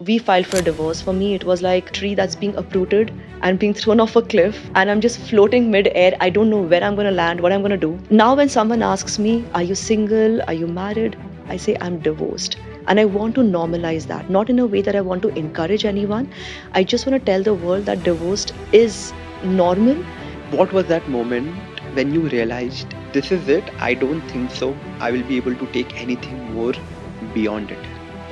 we filed for a divorce, for me, it was like a tree that's being uprooted and being thrown off a cliff, and I'm just floating mid-air. I don't know where I'm going to land, what I'm going to do. Now, when someone asks me, are you single? Are you married? I say, I'm divorced. And I want to normalize that, not in a way that I want to encourage anyone. I just want to tell the world that divorced is normal. What was that moment when you realized this is it? I don't think so. I will be able to take anything more beyond it.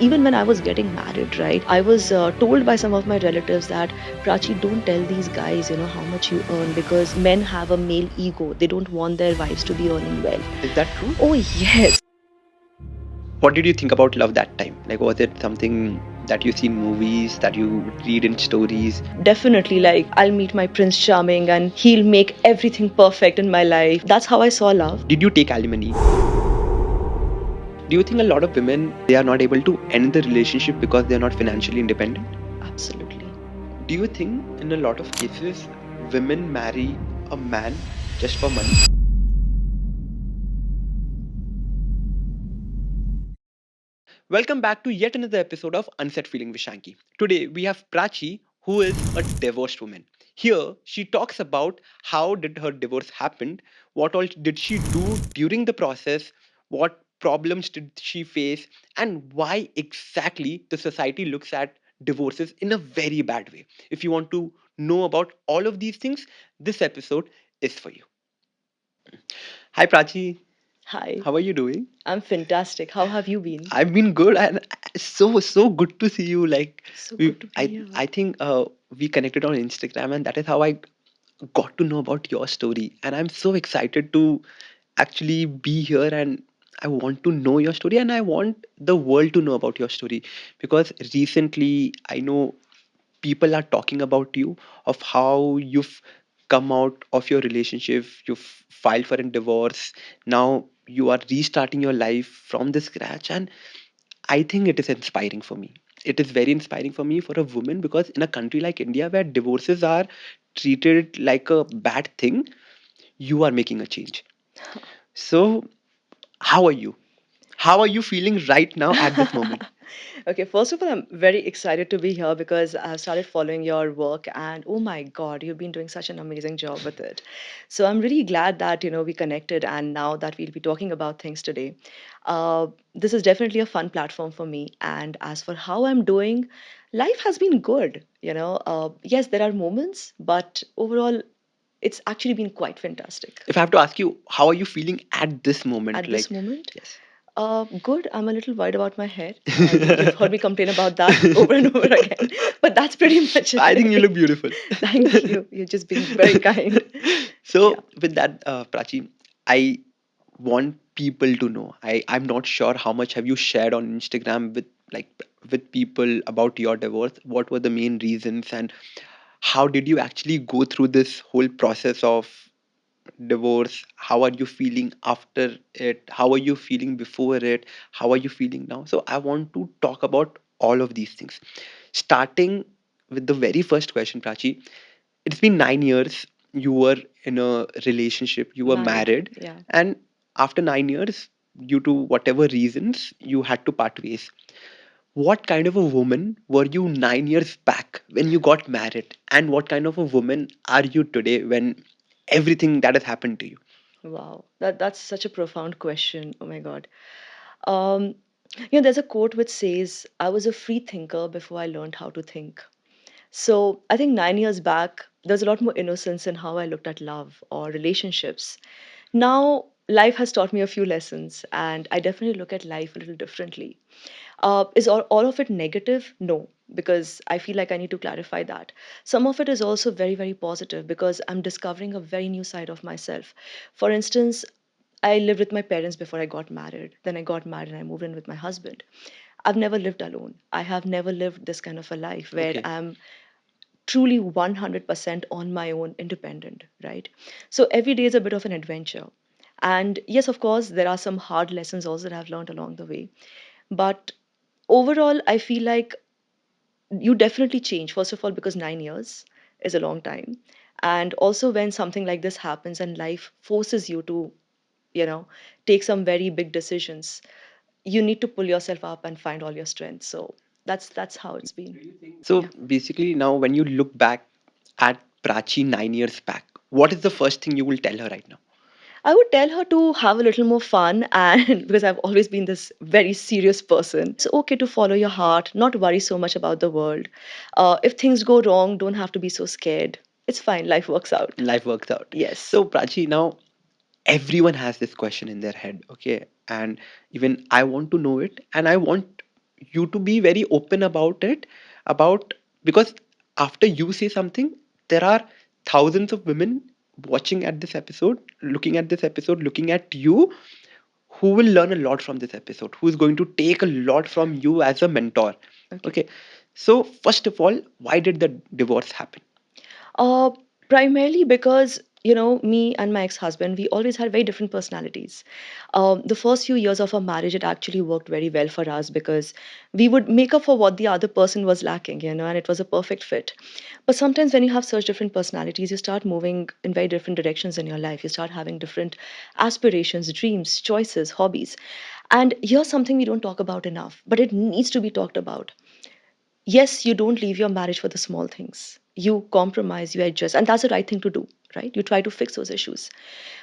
Even when I was getting married, right, I was told by some of my relatives that, Prachi, don't tell these guys, how much you earn, because men have a male ego. They don't want their wives to be earning well. Is that true? Oh, yes. What did you think about love that time? Like, was it something that you see in movies, that you read in stories? Definitely, like, I'll meet my Prince Charming and he'll make everything perfect in my life. That's how I saw love. Did you take alimony? Do you think a lot of women, they are not able to end the relationship because they are not financially independent? Absolutely. Do you think in a lot of cases women marry a man just for money? Welcome back to yet another episode of Unset Feeling with Shanky. Today we have Prachi, who is a divorced woman. Here she talks about how did her divorce happen, what all did she do during the process, what problems did she face, and why exactly the society looks at divorces in a very bad way. If you want to know about all of these things, this episode is for you. Hi Prachi, Hi. how are you doing? I'm fantastic. How have you been? I've been good, and so good to see you. Like So we, good to be I here. I think we connected on Instagram, and that is how I got to know about your story. And I'm so excited to actually be here, and I want to know your story, and I want the world to know about your story, because recently I know people are talking about you, of how you've come out of your relationship, you've filed for a divorce, now you are restarting your life from the scratch. And I think it is inspiring for me. It is very inspiring for me, for a woman, because in a country like India where divorces are treated like a bad thing, you are making a change. So, how are you? How are you feeling right now at this moment? Okay, first of all, I'm very excited to be here because I've started following your work, and oh my God, you've been doing such an amazing job with it. So I'm really glad that, we connected, and now that we'll be talking about things today. This is definitely a fun platform for me. And as for how I'm doing, life has been good. Yes, there are moments, but overall, it's actually been quite fantastic. If I have to ask you, how are you feeling at this moment? At this Like, moment, yes. good. I'm a little worried about my hair. You've heard me complain about that over and over again, but that's pretty much I think you it. look beautiful. Thank you. You're just being very kind. Yeah. So, with that, Prachi, I want people to know. I'm not sure how much have you shared on Instagram with, like, with people about your divorce. What were the main reasons, and how did you actually go through this whole process of divorce? How are you feeling after it? How are you feeling before it? How are you feeling now? So I want to talk about all of these things, starting with the very first question. Prachi, it's been 9 years you were in a relationship, you were Married. married, Yeah. and after 9 years, due to whatever reasons, you had to part ways. What kind of a woman were you 9 years back when you got married, and what kind of a woman are you today when everything that has happened to you? Wow. That's such a profound question. Oh my God. Um, there's a quote which says, "I was a free thinker before I learned how to think." So I think 9 years back, there's a lot more innocence in how I looked at love or relationships. Now, life has taught me a few lessons, and I definitely look at life a little differently. Is all of it negative? No, because I feel like I need to clarify that. Some of it is also very, very positive because I'm discovering a very new side of myself. For instance, I lived with my parents before I got married. Then I got married and I moved in with my husband. I've never lived alone. I have never lived this kind of a life where Okay. I'm truly 100% on my own, independent, right? So every day is a bit of an adventure. And yes, of course, there are some hard lessons also that I've learned along the way. But overall, I feel like you definitely change. First of all, because 9 years is a long time. And also, when something like this happens and life forces you to, you know, take some very big decisions, you need to pull yourself up and find all your strengths. So That's how it's been. So Yeah. basically, now when you look back at Prachi 9 years back, what is the first thing you will tell her right now? I would tell her to have a little more fun, and because I've always been this very serious person, it's okay to follow your heart, not worry so much about the world. If things go wrong, don't have to be so scared. It's fine, life works out. Life works out. Yes. So Prachi, now everyone has this question in their head, okay, and even I want to know it, and I want you to be very open about it, about, because after you say something, there are thousands of women watching at this episode, looking at this episode, looking at you, who will learn a lot from this episode, who is going to take a lot from you as a mentor. Okay. Okay, so first of all, why did the divorce happen? Uh, Primarily because, you know, me and my ex-husband, we always had very different personalities. The first few years of our marriage, it actually worked very well for us because we would make up for what the other person was lacking, you know, and it was a perfect fit. But sometimes when you have such different personalities, you start moving in very different directions in your life. You start having different aspirations, dreams, choices, hobbies. And here's something we don't talk about enough, but it needs to be talked about. Yes, you don't leave your marriage for the small things. You compromise, you adjust, and that's the right thing to do, right? You try to fix those issues.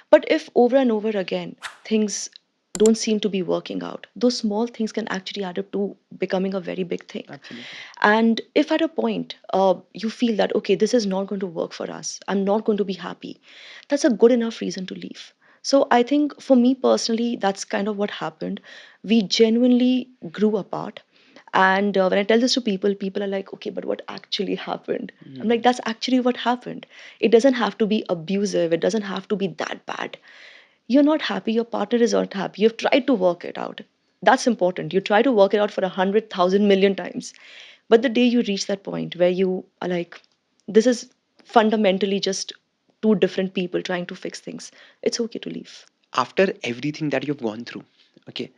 But if over and over again things don't seem to be working out, those small things can actually add up to becoming a very big thing. Absolutely. And if at a point you feel that, okay, this is not going to work for us, I'm not going to be happy, that's a good enough reason to leave. So I think for me personally, that's kind of what happened. We genuinely grew apart. And when I tell this to people, people are like, okay, but what actually happened? I'm like, Mhm. that's actually what happened. It doesn't have to be abusive, it doesn't have to be that bad. You're not happy, your partner is not happy, you've tried to work it out. That's important. You try to work it out for 100,000 million times. But the day you reach that point where you are like, this is fundamentally just two different people trying to fix things, it's okay to leave. After everything that you've gone through, okay,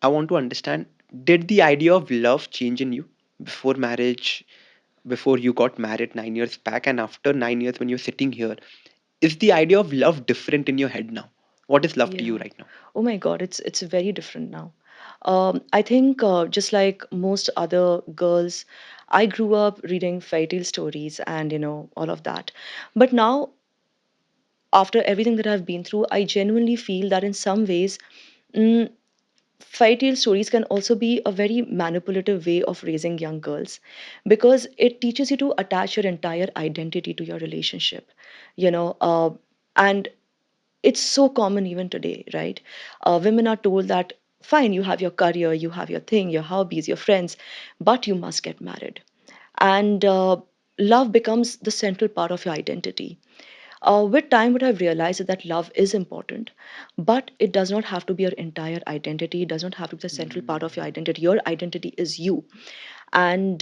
I want to understand, did the idea of love change in you before marriage, before you got married 9 years back, and after 9 years when you're sitting here, is the idea of love different in your head now? What is love to you Yeah. right now? Oh my God, it's very different now. I think just like most other girls, I grew up reading fairy tale stories and you know all of that. But now, after everything that I've been through, I genuinely feel that in some ways, mm, fairy tale stories can also be a very manipulative way of raising young girls because it teaches you to attach your entire identity to your relationship, you know, and it's so common even today, right? Women are told that fine, you have your career, you have your thing, your hobbies, your friends, but you must get married. And love becomes the central part of your identity. With time, what I've realized is that love is important, but it does not have to be your entire identity. It does not have to be the central part of your identity. Your identity is you, and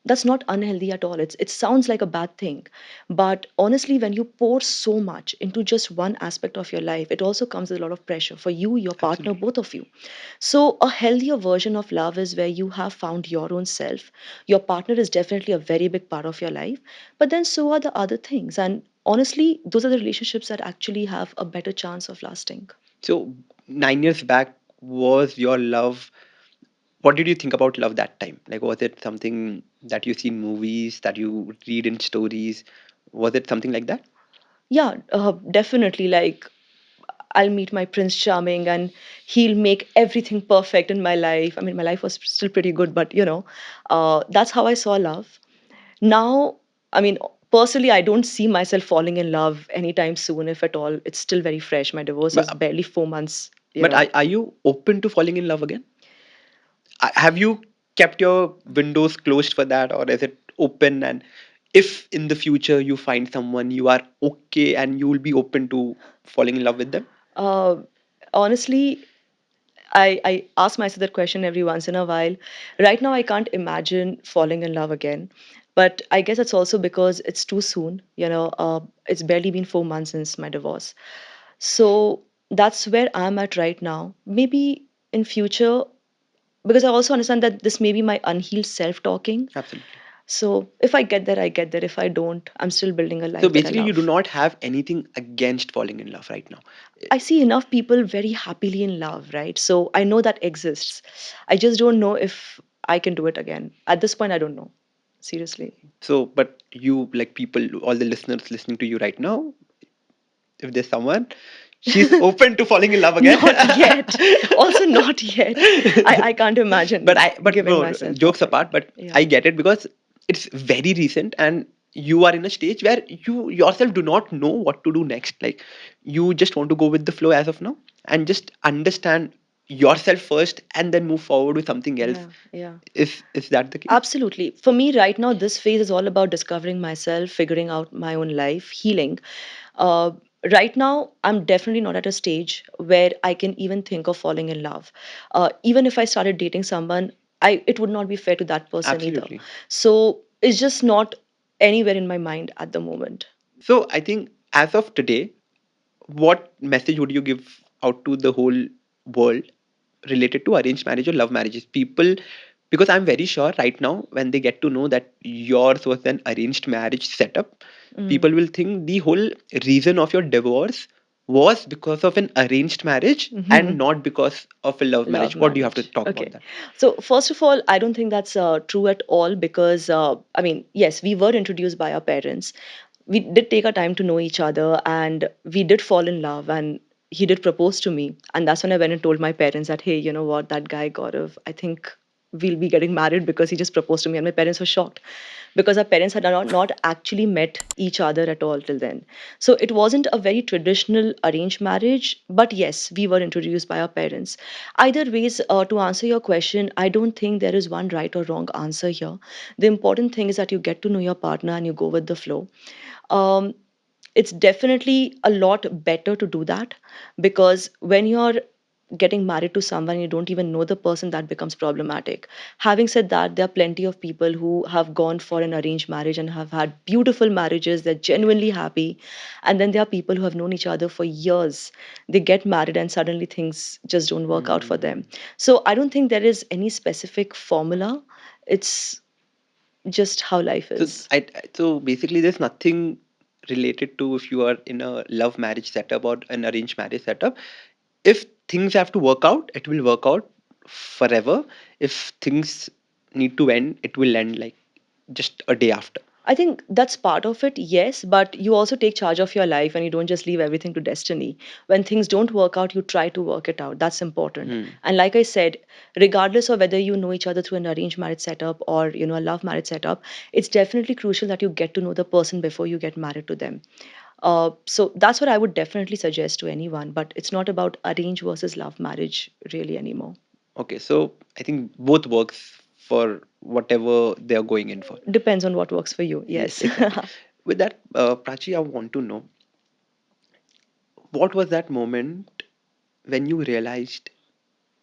that's not unhealthy at all. It sounds like a bad thing, but honestly, when you pour so much into just one aspect of your life, it also comes with a lot of pressure for you, your partner, Absolutely. both of you. So a healthier version of love is where you have found your own self. Your partner is definitely a very big part of your life, but then so are the other things. And honestly, those are the relationships that actually have a better chance of lasting. So 9 years back, was your love, what did you think about love that time? Like, was it something that you see in movies, that you read in stories? Was it something like that? Yeah, definitely. Like, I'll meet my Prince Charming and he'll make everything perfect in my life. I mean, my life was still pretty good, but you know, that's how I saw love. Now, I mean, personally, I don't see myself falling in love anytime soon, if at all. It's still very fresh. My divorce is But barely 4 months, you but know. are you open to falling in love again? Have you kept your windows closed for that, or is it open? And if in the future you find someone, you are okay and you will be open to falling in love with them? Uh, Honestly, I ask myself that question every once in a while. Right now, I can't imagine falling in love again. But I guess it's also because it's too soon. You know, it's barely been 4 months since my divorce. So that's where I'm at right now. Maybe in future, because I also understand that this may be my unhealed self talking. Absolutely. So if I get there, I get there. If I don't, I'm still building a So life that I basically, you do love. not have anything against falling in love right now. I see enough people very happily in love, right? So I know that exists. I just don't know if I can do it again. At this point, I don't know. Seriously. So, but you, like people, all the listeners listening to you right now, if there's someone, she's open to falling in love again. Not yet. Also, not yet. I can't but imagine I, but giving no, myself jokes up apart, again. but Yeah. I get it because it's very recent and you are in a stage where you yourself do not know what to do next. Like you just want to go with the flow as of now and just understand yourself first and then move forward with something else. Yeah. Yeah. Is that the case? Absolutely. For me, right now, this phase is all about discovering myself, figuring out my own life, healing. Uh, right now, I'm definitely not at a stage where I can even think of falling in love. Even if I started dating someone, it would not be fair to that person either. Absolutely. So it's just not anywhere in my mind at the moment. So I think as of today, what message would you give out to the whole world related to arranged marriage or love marriages? People, because I'm very sure right now when they get to know that yours was an arranged marriage setup, Mm. people will think the whole reason of your divorce was because of an arranged marriage and not because of a love Love marriage. What do you have to marriage. talk about Okay. that? So, first of all, I don't think that's true at all because, I mean, yes, we were introduced by our parents. We did take our time to know each other and we did fall in love. And he did propose to me. And that's when I went and told my parents that, hey, you know what, that guy, Gaurav, I think we'll be getting married because he just proposed to me. And my parents were shocked because our parents had not actually met each other at all till then. So it wasn't a very traditional arranged marriage, but yes, we were introduced by our parents. Either ways, to answer your question, I don't think there is one right or wrong answer here. The important thing is that you get to know your partner and you go with the flow. Um, it's definitely a lot better to do that because when you're getting married to someone you don't even know the person, that becomes problematic. Having said that, there are plenty of people who have gone for an arranged marriage and have had beautiful marriages, they're genuinely happy. And then there are people who have known each other for years, they get married and suddenly things just don't work out for Hmm. them. So I don't think there is any specific formula. It's just how life So is. so basically, there's nothing related to if you are in a love marriage setup or an arranged marriage setup. If things have to work out, it will work out forever. If things need to end, it will end like just a day after. I think that's part of it, yes, but you also take charge of your life and you don't just leave everything to destiny. When things don't work out, you try to work it out. That's important. Hmm. And like I said, regardless of whether you know each other through an arranged marriage setup or a love marriage setup, it's definitely crucial that you get to know the person before you get married to them. So that's what I would definitely suggest to anyone. But it's not about arranged versus love marriage really anymore. Okay, so I think both works for whatever they are going in for. Depends on what works for you. Yes, Yes. exactly. With that, Prachi, I want to know what was that moment when you realized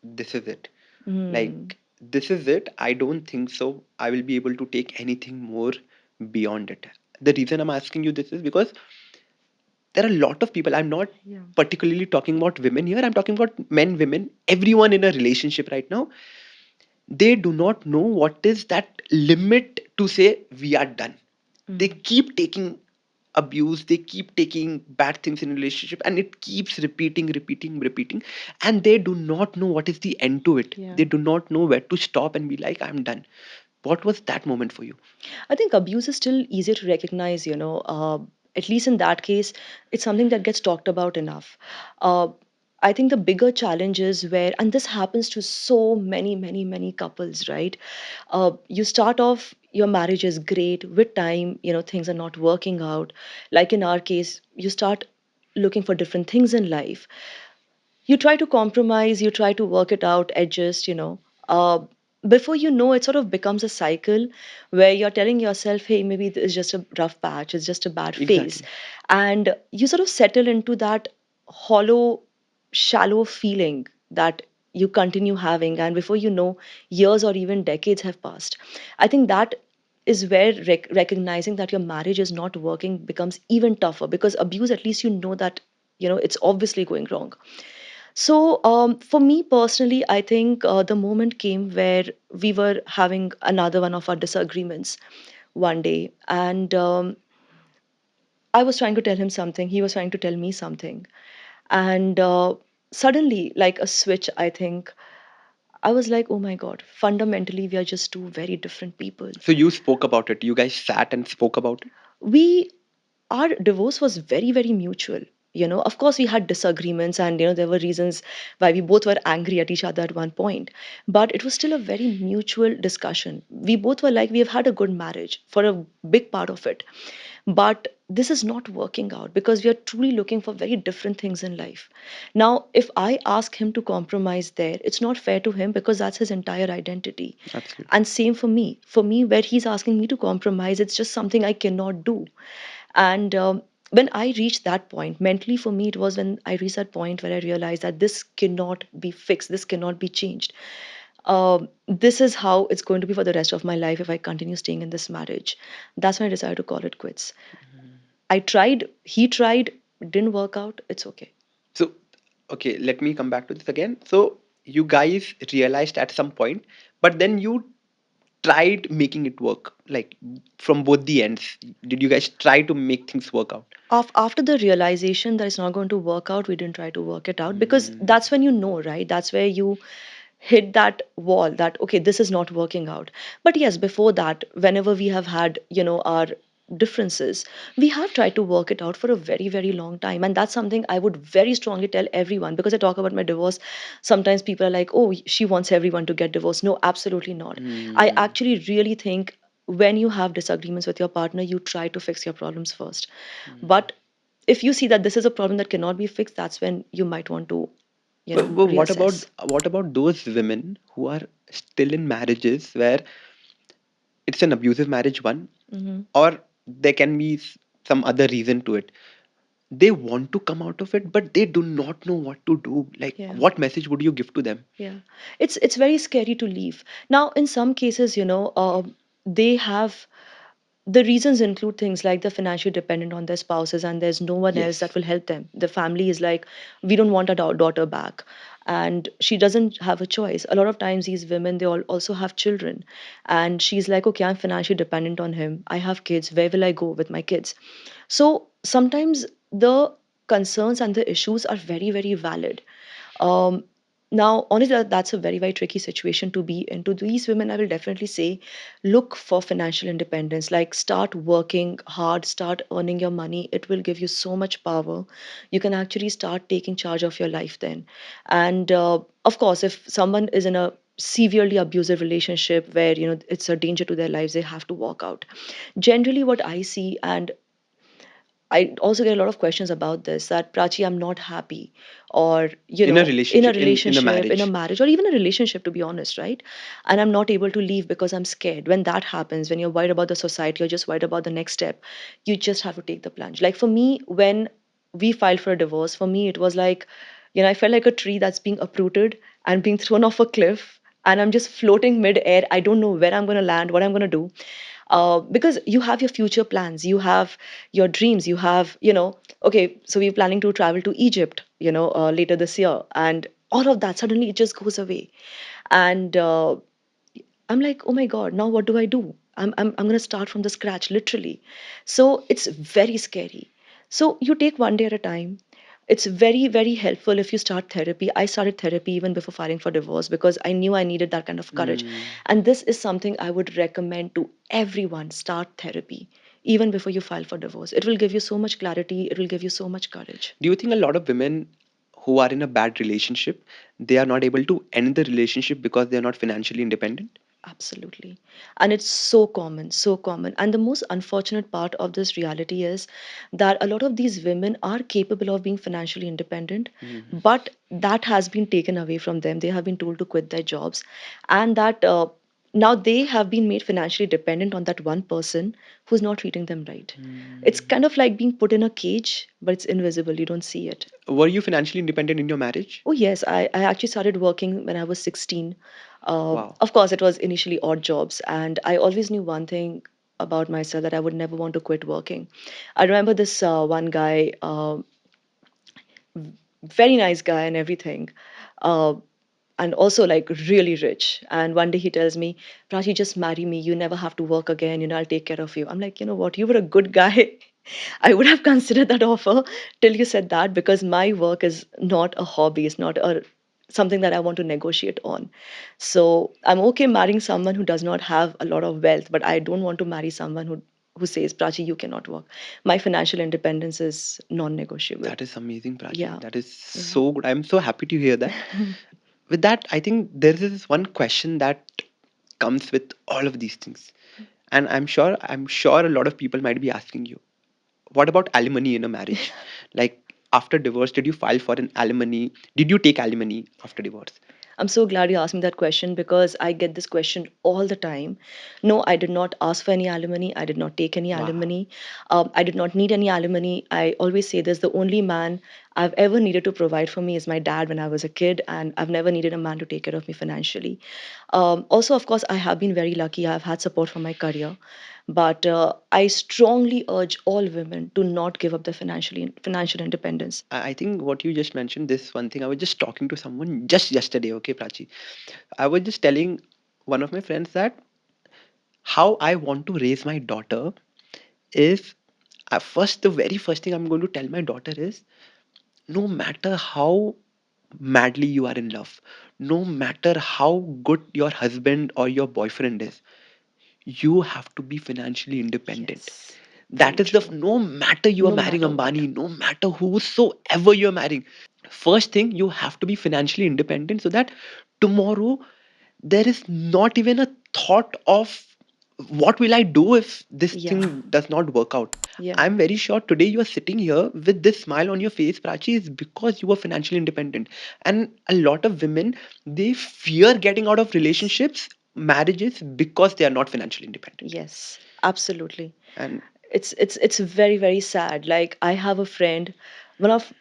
this is it? Hmm. Like, this is it. I don't think so. I will be able to take anything more beyond it. The reason I'm asking you this is because there are a lot of people. I'm not Yeah. particularly talking about women here. I'm talking about men, women, everyone in a relationship right now. They do not know what is that limit to say we are done. They Mm. keep taking abuse, they keep taking bad things in relationship, and it keeps repeating, and they do not know what is the end to it. Yeah. They do not know where to stop and be like, I'm done. What was that moment for you? I think abuse is still easier to recognize, at least in that case, it's something that gets talked about enough. Uh, I think the bigger challenge is where, and this happens to so many, many, many couples, right? You start off, your marriage is great. With time, things are not working out. Like in our case, you start looking for different things in life. You try to compromise, you try to work it out, adjust, before you know, it sort of becomes a cycle where you're telling yourself, hey, maybe it's just a rough patch, it's just a bad phase. Exactly. And you sort of settle into that hollow, shallow feeling that you continue having. And before you know, years or even decades have passed. I think that is where recognizing that your marriage is not working becomes even tougher because abuse, at least you know that it's obviously going wrong. So, for me personally, I think the moment came where we were having another one of our disagreements one day, and I was trying to tell him something, he was trying to tell me something, and suddenly, like a switch, I think I was like, oh my God, fundamentally, we are just two very different people. So you spoke about it. You guys sat and spoke about it. We Our divorce was very very mutual. Of course we had disagreements, and there were reasons why we both were angry at each other at one point, but it was still a very mutual discussion. We both were like, we have had a good marriage for a big part of it, but this is not working out because we are truly looking for very different things in life. Now if I ask him to compromise there, it's not fair to him because that's his entire identity. Absolutely. And same for me, where he's asking me to compromise, it's just something I cannot do. And when I reached that point, mentally for me, it was when I reached that point where I realized that this cannot be fixed, this cannot be changed. This is how it's going to be for the rest of my life if I continue staying in this marriage. That's when I decided to call it quits. I tried, he tried, it didn't work out. It's okay. So, okay, let me come back to this again. So, you guys realized at some point, but then you tried making it work, like from both the ends. Did you guys try to make things work out? After the realization that it's not going to work out, we didn't try to work it out because Mm, that's when right? That's where you hit that wall that, okay, this is not working out. But yes, before that, whenever we have had, our differences, we have tried to work it out for a very, very long time. And that's something I would very strongly tell everyone because I talk about my divorce. Sometimes people are like, oh, she wants everyone to get divorced. No, absolutely not. I mm, actually really think when you have disagreements with your partner, you try to fix your problems first. mm. But if you see that this is a problem that cannot be fixed, that's when you might want to, But reassess. what about those women who are still in marriages where it's an abusive marriage one, Hmm. or there can be some other reason to it? They want to come out of it, but they do not know what to do. Like, Yeah. what message would you give to them? Yeah, it's very scary to leave. Now, in some cases, they have the reasons include things like they're financially dependent on their spouses and there's no one else that Yes. will help them. The family is like, we don't want our daughter back, and she doesn't have a choice. A lot of times, these women, they all also have children, and she's like, okay, I'm financially dependent on him. I have kids. Where will I go with my kids? So sometimes the concerns and the issues are very very valid. um, Now, honestly, that's a very, very tricky situation to be in. To these women, I will definitely say, look for financial independence. Like, start working hard, start earning your money. It will give you so much power. You can actually start taking charge of your life then. And of course, if someone is in a severely abusive relationship where it's a danger to their lives, they have to walk out. Generally, what I see, and I also get a lot of questions about this, that Prachi, I'm not happy, or In a in a relationship, in a relationship, in a marriage. marriage, or even a relationship, to be honest, right? And I'm not able to leave because I'm scared. When that happens, when you're worried about the society, you're just worried about the next step, you just have to take the plunge. Like for me, when we filed for a divorce, for me, it was like, I felt like a tree that's being uprooted and being thrown off a cliff. And I'm just floating mid-air. I don't know where I'm going to land, what I'm going to do, because you have your future plans, you have your dreams, you have, okay, so we're planning to travel to Egypt, later this year, and all of that suddenly it just goes away. And I'm like, oh my God, now what do I do? I'm going to start from the scratch, literally. So it's very scary. So you take one day at a time. It's very, very helpful if you start therapy. I started therapy even before filing for divorce because I knew I needed that kind of courage. Mm. And this is something I would recommend to everyone: start therapy even before you file for divorce. It will give you so much clarity, it will give you so much courage. Do you think a lot of women who are in a bad relationship, they are not able to end the relationship because they are not financially independent? Absolutely. And it's so common, so common. And the most unfortunate part of this reality is that a lot of these women are capable of being financially independent, Mm. but that has been taken away from them. They have been told to quit their jobs, and that now they have been made financially dependent on that one person who's not treating them right. It's Mm. kind of like being put in a cage, but it's invisible. You don't see it. Were you financially independent in your marriage? Oh, yes. I actually started working when I was 16. Wow. Of course, it was initially odd jobs. And I always knew one thing about myself, that I would never want to quit working. I remember this one guy, very nice guy and everything, uh, and also like really rich. And one day he tells me, Prachi, just marry me. You never have to work again. I'll take care of you. I'm like, you know what? You were a good guy. I would have considered that offer till you said that, because my work is not a hobby. It's not a something that I want to negotiate on. So I'm okay marrying someone who does not have a lot of wealth, but I don't want to marry someone who says, Prachi, you cannot work. My financial independence is non-negotiable. That is amazing, Prachi. Yeah, That is yeah. so good. I'm so happy to hear that. With that, I think there is this one question that comes with all of these things. And I'm sure a lot of people might be asking you, what about alimony in a marriage? Like after divorce, did you file for an alimony? Did you take alimony after divorce? I'm so glad you asked me that question because I get this question all the time. No, I did not ask for any alimony. I did not take any Wow. alimony. I did not need any alimony. I always say this, the only man I've ever needed to provide for me is my dad when I was a kid, and I've never needed a man to take care of me financially. Also, of course, I have been very lucky. I've had support from my career. But I strongly urge all women to not give up their financial independence. I think what you just mentioned, this one thing, I was just talking to someone just yesterday, okay, Prachi. I was just telling one of my friends that how I want to raise my daughter is the very first thing I'm going to tell my daughter is no matter how madly you are in love, no matter how good your husband or your boyfriend is, you have to be financially independent. Yes, That very is the true. no matter you are No marrying matter what. Ambani, no matter whosoever you're marrying, first thing you have to be financially independent so that tomorrow there is not even a thought of what will I do if this Yeah, thing does not work out. yeah. I'm very sure today you are sitting here with this smile on your face, Prachi, is because you are financially independent. And a lot of women, they fear getting out of Yes. relationships, marriages, because they are not financially independent. Yes, absolutely. And It's very, very sad. Like I have a friend, one of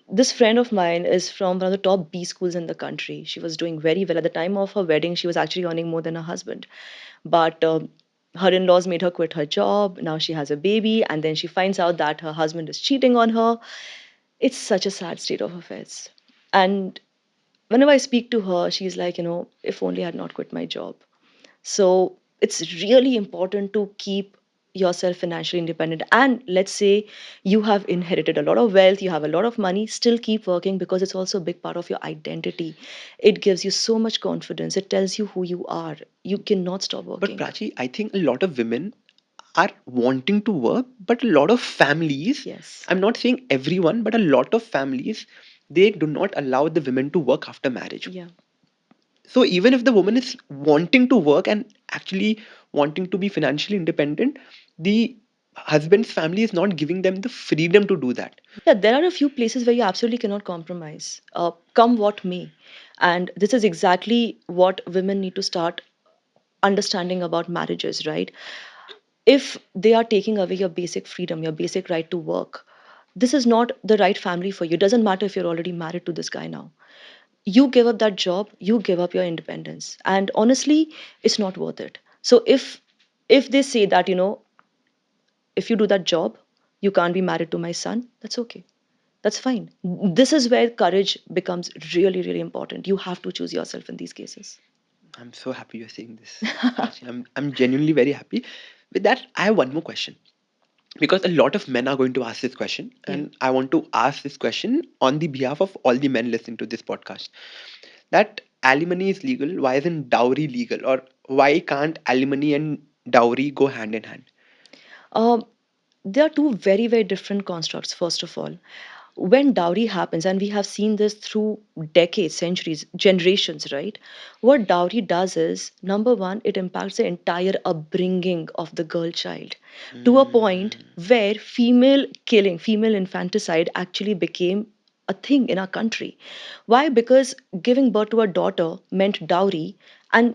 this friend of mine is from one of the top B schools in the country. She was doing very well. At the time of her wedding, she was actually earning more than her husband. But her in laws made her quit her job. Now she has a baby, and then she finds out that her husband is cheating on her. It's such a sad state of affairs. And whenever I speak to her, she's like, if only I had not quit my job. So it's really important to keep yourself financially independent. And let's say you have inherited a lot of wealth, you have a lot of money, still keep working because it's also a big part of your identity. It gives you so much confidence, it tells you who you are. You cannot stop but working. Prachi, I think a lot of women are wanting to work, but a lot of families, Yes. I'm not saying everyone, but a lot of families, they do not allow the women to work after marriage. Yeah. So even if the woman is wanting to work and actually wanting to be financially independent, the husband's family is not giving them the freedom to do that. Yeah, there are a few places where you absolutely cannot compromise, come what may. And this is exactly what women need to start understanding about marriages, right? If they are taking away your basic freedom, your basic right to work, this is not the right family for you. It doesn't matter if you're already married to this guy now. You give up that job, you give up your independence. And honestly, it's not worth it. So if they say that, if you do that job, you can't be married to my son, that's okay. That's fine. This is where courage becomes really, really important. You have to choose yourself in these cases. I'm so happy you're saying this, Prachi. I'm genuinely very happy. With that, I have one more question. Because a lot of men are going to ask this question, Yeah. and I want to ask this question on the behalf of all the men listening to this podcast. That alimony is legal, why isn't dowry legal? Or why can't alimony and dowry go hand in hand? Um, there are two very, very different constructs, first of all. When dowry happens, and we have seen this through decades, centuries, generations, right? What dowry does is, number one, it impacts the entire upbringing of the girl child to a point Mm. where female killing, female infanticide actually became a thing in our country. Why? Because giving birth to a daughter meant dowry, and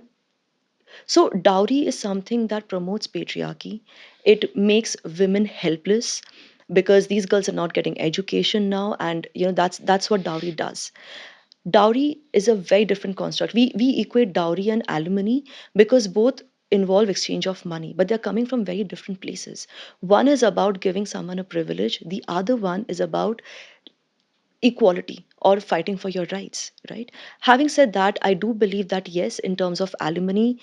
so, dowry is something that promotes patriarchy. It makes women helpless because these girls are not getting education now, and that's what dowry does. Dowry is a very different construct. We equate dowry and alimony because both involve exchange of money, but they're coming from very different places. One is about giving someone a privilege. The other one is about equality or fighting for your rights, right? Having said that, I do believe that yes, in terms of alimony,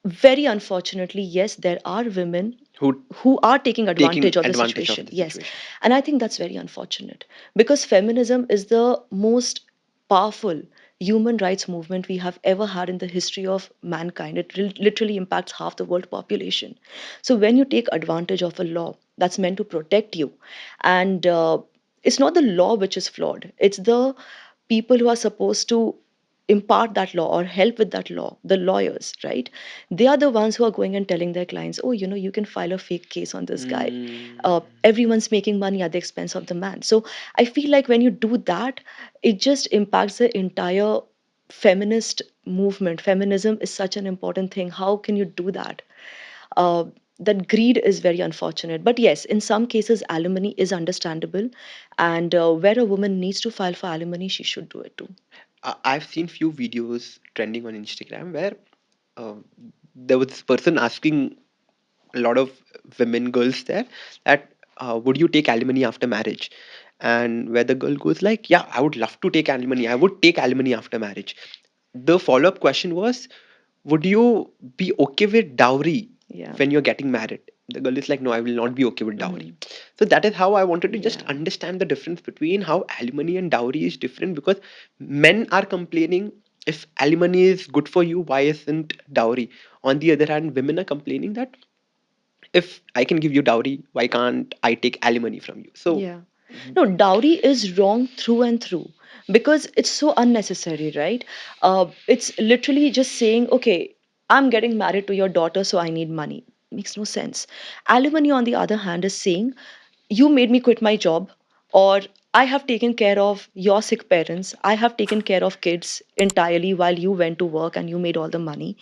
very unfortunately, yes, there are women Who who are taking advantage taking of the advantage of situation. the Yes. situation? And I think that's very unfortunate because feminism is the most powerful human rights movement we have ever had in the history of mankind. It literally impacts half the world population. So when you take advantage of a law that's meant to protect you, and it's not the law which is flawed, it's the people who are supposed to impart that law or help with that law, the lawyers, right? They are the ones who are going and telling their clients, oh, you can file a fake case on this guy. Mm. Everyone's making money at the expense of the man. So I feel like when you do that, it just impacts the entire feminist movement. Feminism is such an important thing. How can you do that? uh, that greed is very unfortunate. But yes, in some cases, alimony is understandable, and where a woman needs to file for alimony, she should do it too. I've seen few videos trending on Instagram where uh, there was this person asking a lot of women, girls there, that would you take alimony after marriage? And where the girl goes like, yeah, I would love to take alimony. I would take alimony after marriage. The follow up question was, would you be okay with dowry Yeah. when you're getting married? The girl is like, no, I will not be okay with dowry. Mhm. So that is how I wanted to just Yeah. understand the difference between how alimony and dowry is different, because men are complaining, if alimony is good for you, why isn't dowry? On the other hand, women are complaining that if I can give you dowry, why can't I take alimony from you? So Yeah. No, dowry is wrong through and through because it's so unnecessary, right? It's literally just saying, okay, I'm getting married to your daughter, so I need money. Makes no sense. Alimony, on the other hand, is saying, you made me quit my job, or I have taken care of your sick parents, I have taken care of kids entirely while you went to work and you made all the money.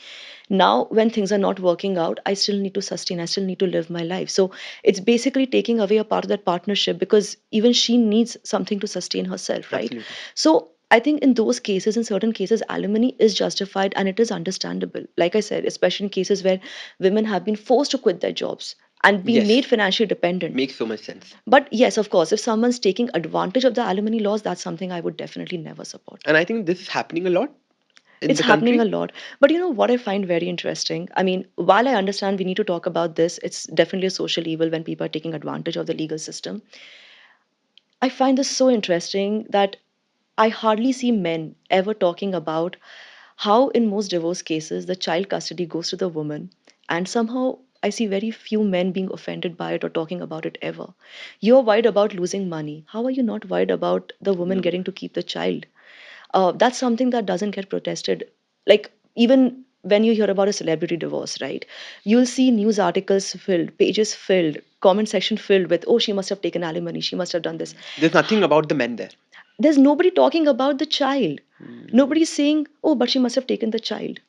Now when things are not working out, I still need to sustain, I still need to live my life. So it's basically taking away a part of that partnership, because even she needs something to sustain herself, right? absolutely. So I think in those cases, in certain cases, alimony is justified and it is understandable, like I said, especially in cases where women have been forced to quit their jobs and be Yes, made financially dependent. makes so much sense. But yes, of course, if someone's taking advantage of the alimony laws, that's something I would definitely never support. And I think this is happening a lot in It's the happening a country. lot. But you know what I find very interesting? I mean, while I understand we need to talk about this, it's definitely a social evil when people are taking advantage of the legal system. I find this so interesting that I hardly see men ever talking about how, in most divorce cases, the child custody goes to the woman, and somehow I see very few men being offended by it or talking about it ever. You're worried about losing money. How are you not worried about the woman No. getting to keep the child? That's something that doesn't get protested. Like, even when you hear about a celebrity divorce, right? You'll see news articles filled, pages filled, comment section filled with, oh, she must have taken alimony, she must have done this. There's nothing about the men there. There's nobody talking about the child. Mm. Nobody's saying, oh, but she must have taken the child.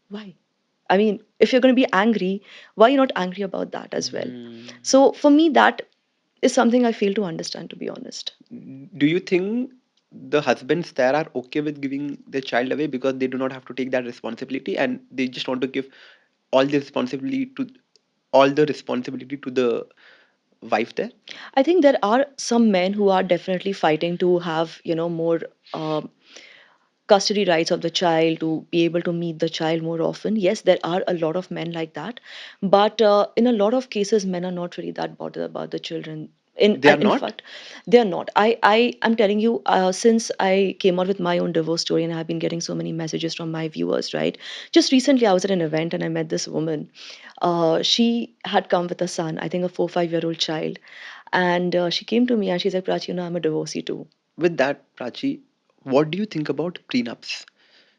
Why? I mean, if you're going to be angry, why are you not angry about that as well? Mm. So for me, that is something I fail to understand, to be honest. Do you think the husbands there are okay with giving their child away because they do not have to take that responsibility, and they just want to give all the responsibility to the wife there? I think there are some men who are definitely fighting to have, more uh, custody rights of the child, to be able to meet the child more often. Yes, there are a lot of men like that, but in a lot of cases, men are not really that bothered about the children. In They are in not. fact, they are not. I'm telling you, since I came out with my own divorce story, and I've been getting so many messages from my viewers. Right, just recently, I was at an event and I met this woman. She had come with a son, I think a 4 5 year old child, and she came to me and she said, Prachi, I'm a divorcee too. With that, Prachi, what do you think about prenups?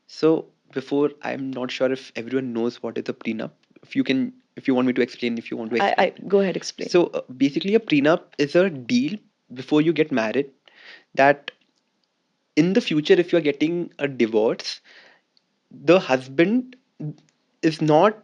So before, I'm not sure if everyone knows what is a prenup. If you can, if you want me to explain, if you want to explain. I go ahead, explain. So basically, a prenup is a deal before you get married, that in the future, if you're getting a divorce, the husband is not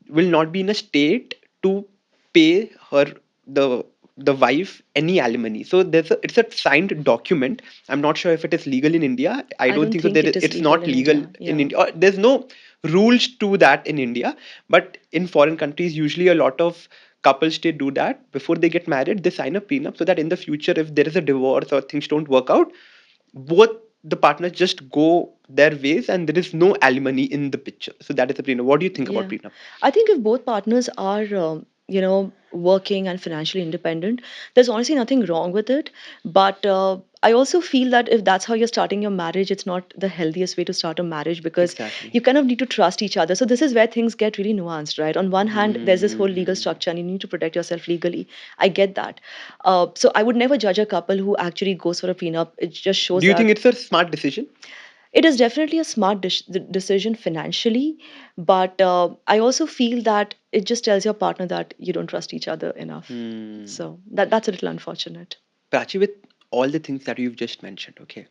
will not be in a state to pay her, the the wife, any alimony. So it's a signed document. I'm not sure if it is legal in India. I I don't don't think so. think it is It's legal not in legal India. in Yeah. India. There's no rules to that in India, but in foreign countries, usually a lot of couples, they do that before they get married. They sign a prenup so that in the future, if there is a divorce or things don't work out, both the partners just go their ways and there is no alimony in the picture. So that is a prenup. What do you think about Yeah. prenup? I think if both partners are, working and financially independent, there's honestly nothing wrong with it. But I also feel that if that's how you're starting your marriage, it's not the healthiest way to start a marriage, because Exactly. you kind of need to trust each other. So this is where things get really nuanced, right? On one hand, there's this whole legal Hmm. structure and you need to protect yourself legally. I get that. So I would never judge a couple who actually goes for a prenup. It just shows Do you think that it's a smart decision? it is definitely a smart decision financially, but I also feel that it just tells your partner that you don't trust each other enough. Hmm. So that's a little unfortunate. Prachi, with all the things that you've just mentioned, okay,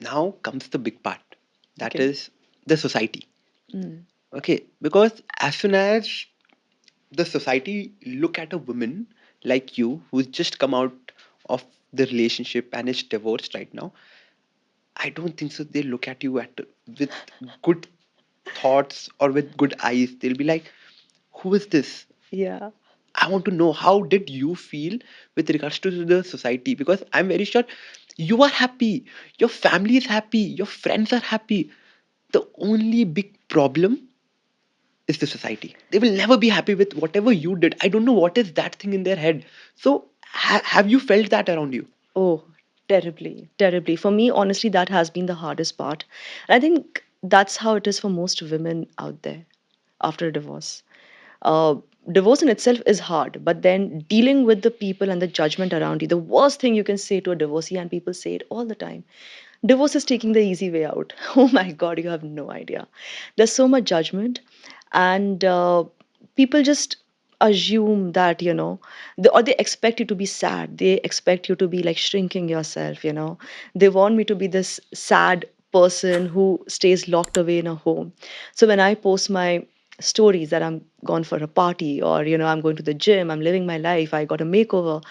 now comes the big part. That Okay. is the society. Mm. Okay, because as soon as the society look at a woman like you who's just come out of the relationship and is divorced right now, I don't think so. They look at you at with good thoughts or with good eyes. They'll be like, "Who is this? Yeah. I want to know how did you feel with regards to the society, because I'm very sure you are happy, your family is happy, your friends are happy. The only big problem is the society. They will never be happy with whatever you did. I don't know what is that thing in their head. So have you felt that around you? Oh, terribly, terribly. For me, honestly, that has been the hardest part. And I think that's how it is for most women out there after a divorce. Uh, Divorce in itself is hard, but then dealing with the people and the judgment around you, the worst thing you can say to a divorcee, and people say it all the time, divorce is taking the easy way out. Oh my God, you have no idea. There's so much judgment, and people just assume that, or they expect you to be sad. They expect you to be like shrinking yourself. They want me to be this sad person who stays locked away in a home. So when I post my stories that I'm gone for a party, or I'm going to the gym, I'm living my life, I got a makeover,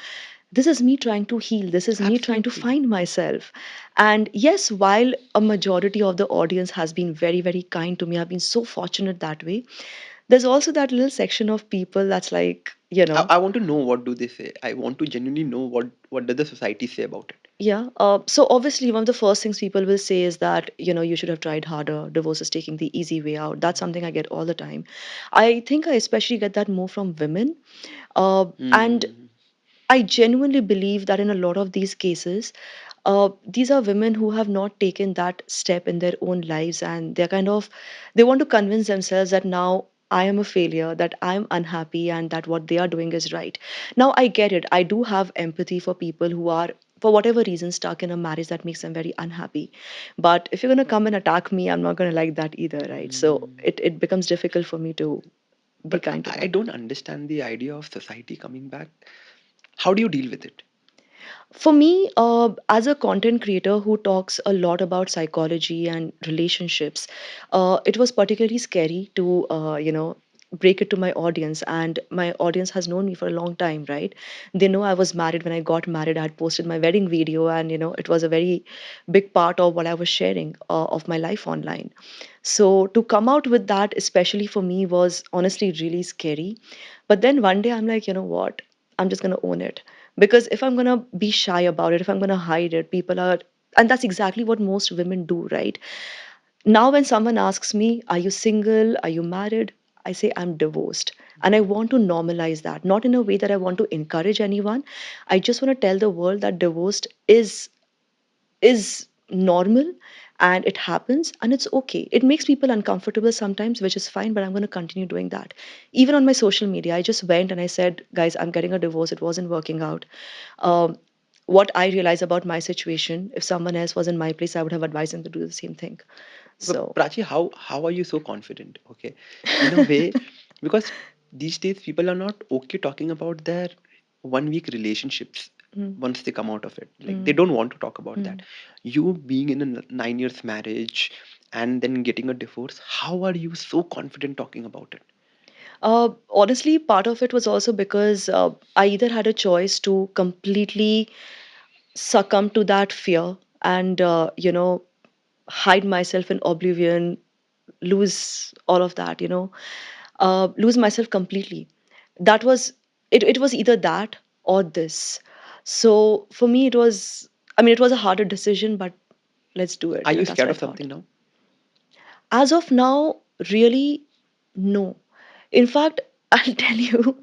this is me trying to heal, this is me trying to Absolutely. find myself. And yes, while a majority of the audience has been very, very kind to me, I've been so fortunate that way, there's also that little section of people that's like, I want to know what do they say. I want to genuinely know what does the society say about it. yeah. So obviously, one of the first things people will say is that, you should have tried harder. Divorce is taking the easy way out. That's something I get all the time. I think I especially get that more from women. And Hmm. I genuinely believe that in a lot of these cases, these are women who have not taken that step in their own lives, and they want to convince themselves that now I am a failure, that I'm unhappy, and that what they are doing is right. Now I get it. I do have empathy for people who are, for whatever reason, stuck in a marriage that makes them very unhappy. But if you're going to come and attack me, I'm not going to like that either, right? So Hmm. it becomes difficult for me to be But kind to I that. don't understand the idea of society coming back. How do you deal with it? For me, as a content creator who talks a lot about psychology and relationships, it was particularly scary to, break it to my audience. And my audience has known me for a long time, right? They know I was married. When I got married, I had posted my wedding video, and, it was a very big part of what I was sharing of my life online. So to come out with that, especially for me, was honestly really scary. But then one day I'm like, you know what? I'm just going to own it. Because if I'm going to be shy about it, if I'm going to hide it, people are, and that's exactly what most women do, right? Now, when someone asks me, are you single? Are you married? I say, I'm divorced. And I want to normalize that, not in a way that I want to encourage anyone. I just want to tell the world that divorced is normal, and it happens, and it's okay. It makes people uncomfortable sometimes, which is fine, but I'm going to continue doing that. Even on my social media, I just went and I said, guys, I'm getting a divorce. It wasn't working out. Um, what I realize about my situation, if someone else was in my place, I would have advised them to do the same thing. But So, Prachi, how are you so confident? Okay, in a way, because these days people are not okay talking about their 1 week relationships mm, once they come out of it. Like they mm, don't want to talk about that. mm. You being in a 9 years marriage and then getting a divorce, how are you so confident talking about it? Honestly, part of it was also because I either had a choice to completely succumb to that fear and, hide myself in oblivion, lose all of that, lose myself completely. That was it was either that or this. So for me, it was a harder decision, but let's do it. Are you That's scared what I of thought. something now? As of now, really, no. In fact, I'll tell you,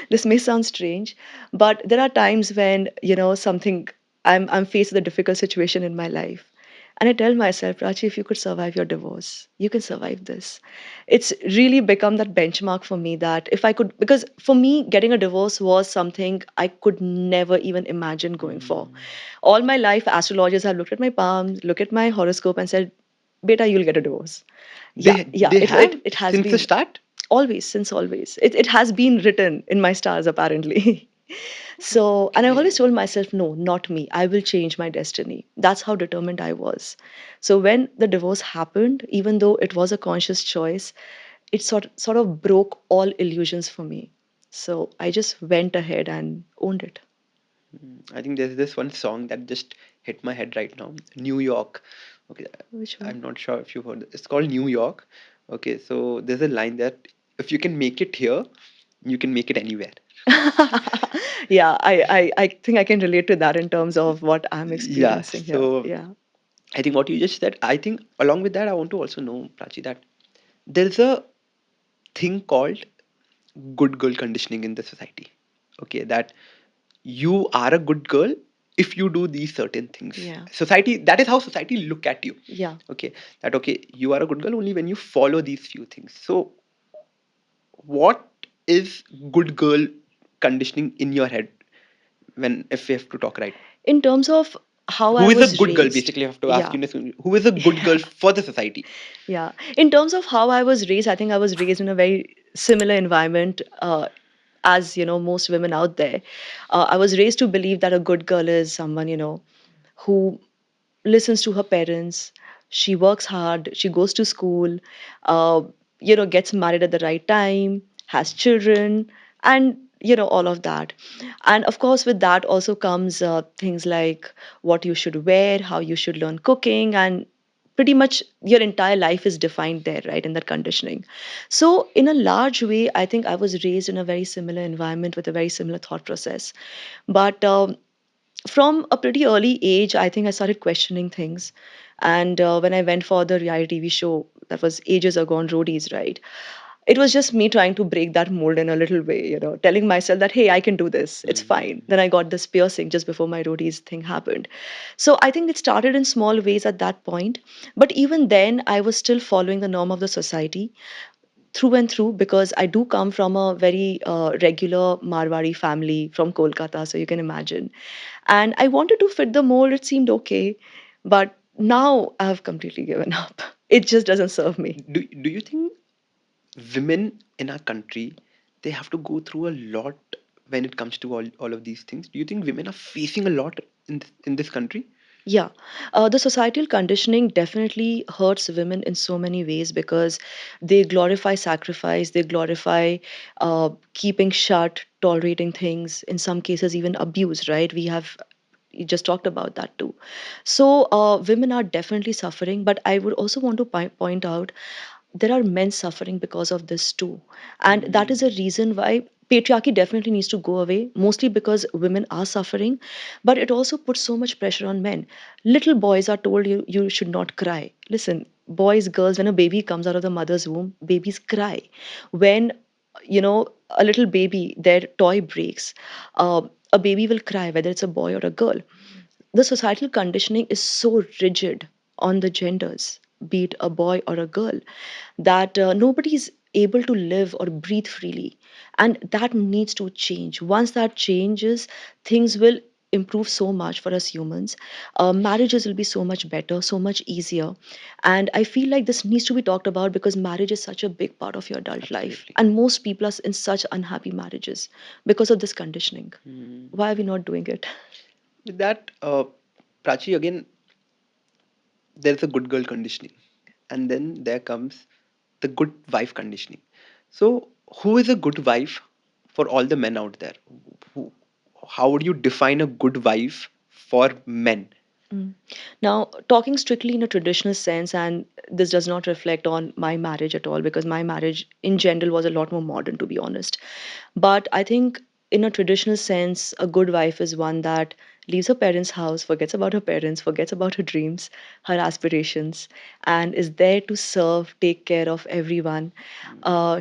this may sound strange, but there are times when, something I'm faced with a difficult situation in my life. And I tell myself, Prachi, if you could survive your divorce, you can survive this. It's really become that benchmark for me that if I could, because for me, getting a divorce was something I could never even imagine going for. Mm. All my life, astrologers have looked at my palms, looked at my horoscope, and said, Beta, you'll get a divorce. Yeah, yeah, They it, have it, it has since the been start. always, since always. It has been written in my stars, apparently. So, and I always Okay. told myself, no, not me. I will change my destiny. That's how determined I was. So when the divorce happened, even though it was a conscious choice, it sort of broke all illusions for me. So I just went ahead and owned it. I think there's this one song that just hit my head right now. New York. Okay, Which one? I'm not sure if you've heard it. It's called New York. Okay, so there's a line that if you can make it here, you can make it anywhere. Yeah, I think I can relate to that in terms of what I'm Yeah, experiencing here. so Yeah. I think what you just said, I think along with that, I want to also know, Prachi, that there's a thing called good girl conditioning in the society. Okay, that you are a good girl if you do these certain things. Yeah. Society, that is how society look at you. Yeah. Okay, that okay, you are a good girl only when you follow these few things. So what is good girl conditioning in your head when if we have to talk right? In terms of how I Who is a was good girl? raised, Basically, I have to ask yeah. you this. Who is a good girl for the society? Yeah. In terms of how I was raised, I think I was raised in a very similar environment as, most women out there. I was raised to believe that a good girl is someone, who listens to her parents. She works hard. She goes to school, uh, gets married at the right time, has children, and, all of that. And of course, with that also comes things like what you should wear, how you should learn cooking, and pretty much your entire life is defined there, right, in that conditioning. So, in a large way, I think I was raised in a very similar environment with a very similar thought process. But from a pretty early age, I think I started questioning things. And when I went for the reality TV show that was ages ago on Roadies, right? It was just me trying to break that mold in a little way, telling myself that, hey, I can do this. It's fine. Then I got this piercing just before my Roadies thing happened. So I think it started in small ways at that point. But even then, I was still following the norm of the society through and through because I do come from a very regular Marwari family from Kolkata, so you can imagine. And I wanted to fit the mold, it seemed okay. But now I have completely given up. It just doesn't serve me. Do you think women in our country they have to go through a lot when it comes to all of these things? Do you think women are facing a lot in this country? Yeah, the societal conditioning definitely hurts women in so many ways because they glorify sacrifice, they glorify keeping shut, tolerating things, in some cases, even abuse, right? We have you just talked about that too. So, women are definitely suffering, but I would also want to point out there are men suffering because of this too. And that is a reason why patriarchy definitely needs to go away, mostly because women are suffering, but it also puts so much pressure on men. Little boys are told you should not cry. Listen, boys, girls, when a baby comes out of the mother's womb, babies cry. When a little baby, their toy breaks, a baby will cry, whether it's a boy or a girl. The societal conditioning is so rigid on the genders, be it a boy or a girl, that nobody is able to live or breathe freely. And that needs to change. Once that changes, things will improve so much for us humans. Marriages will be so much better, so much easier. And I feel like this needs to be talked about because marriage is such a big part of your adult life. Absolutely. And most people are in such unhappy marriages because of this conditioning. Hmm. Why are we not doing it? With that, Prachi, again, there's a good girl conditioning, and then there comes the good wife conditioning. So, who is a good wife for all the men out there? Who, how would you define a good wife for men? Mm. Now, talking strictly in a traditional sense, and this does not reflect on my marriage at all because my marriage in general was a lot more modern, to be honest. But I think in a traditional sense, a good wife is one that leaves her parents' house, forgets about her parents, forgets about her dreams, her aspirations, and is there to serve, take care of everyone.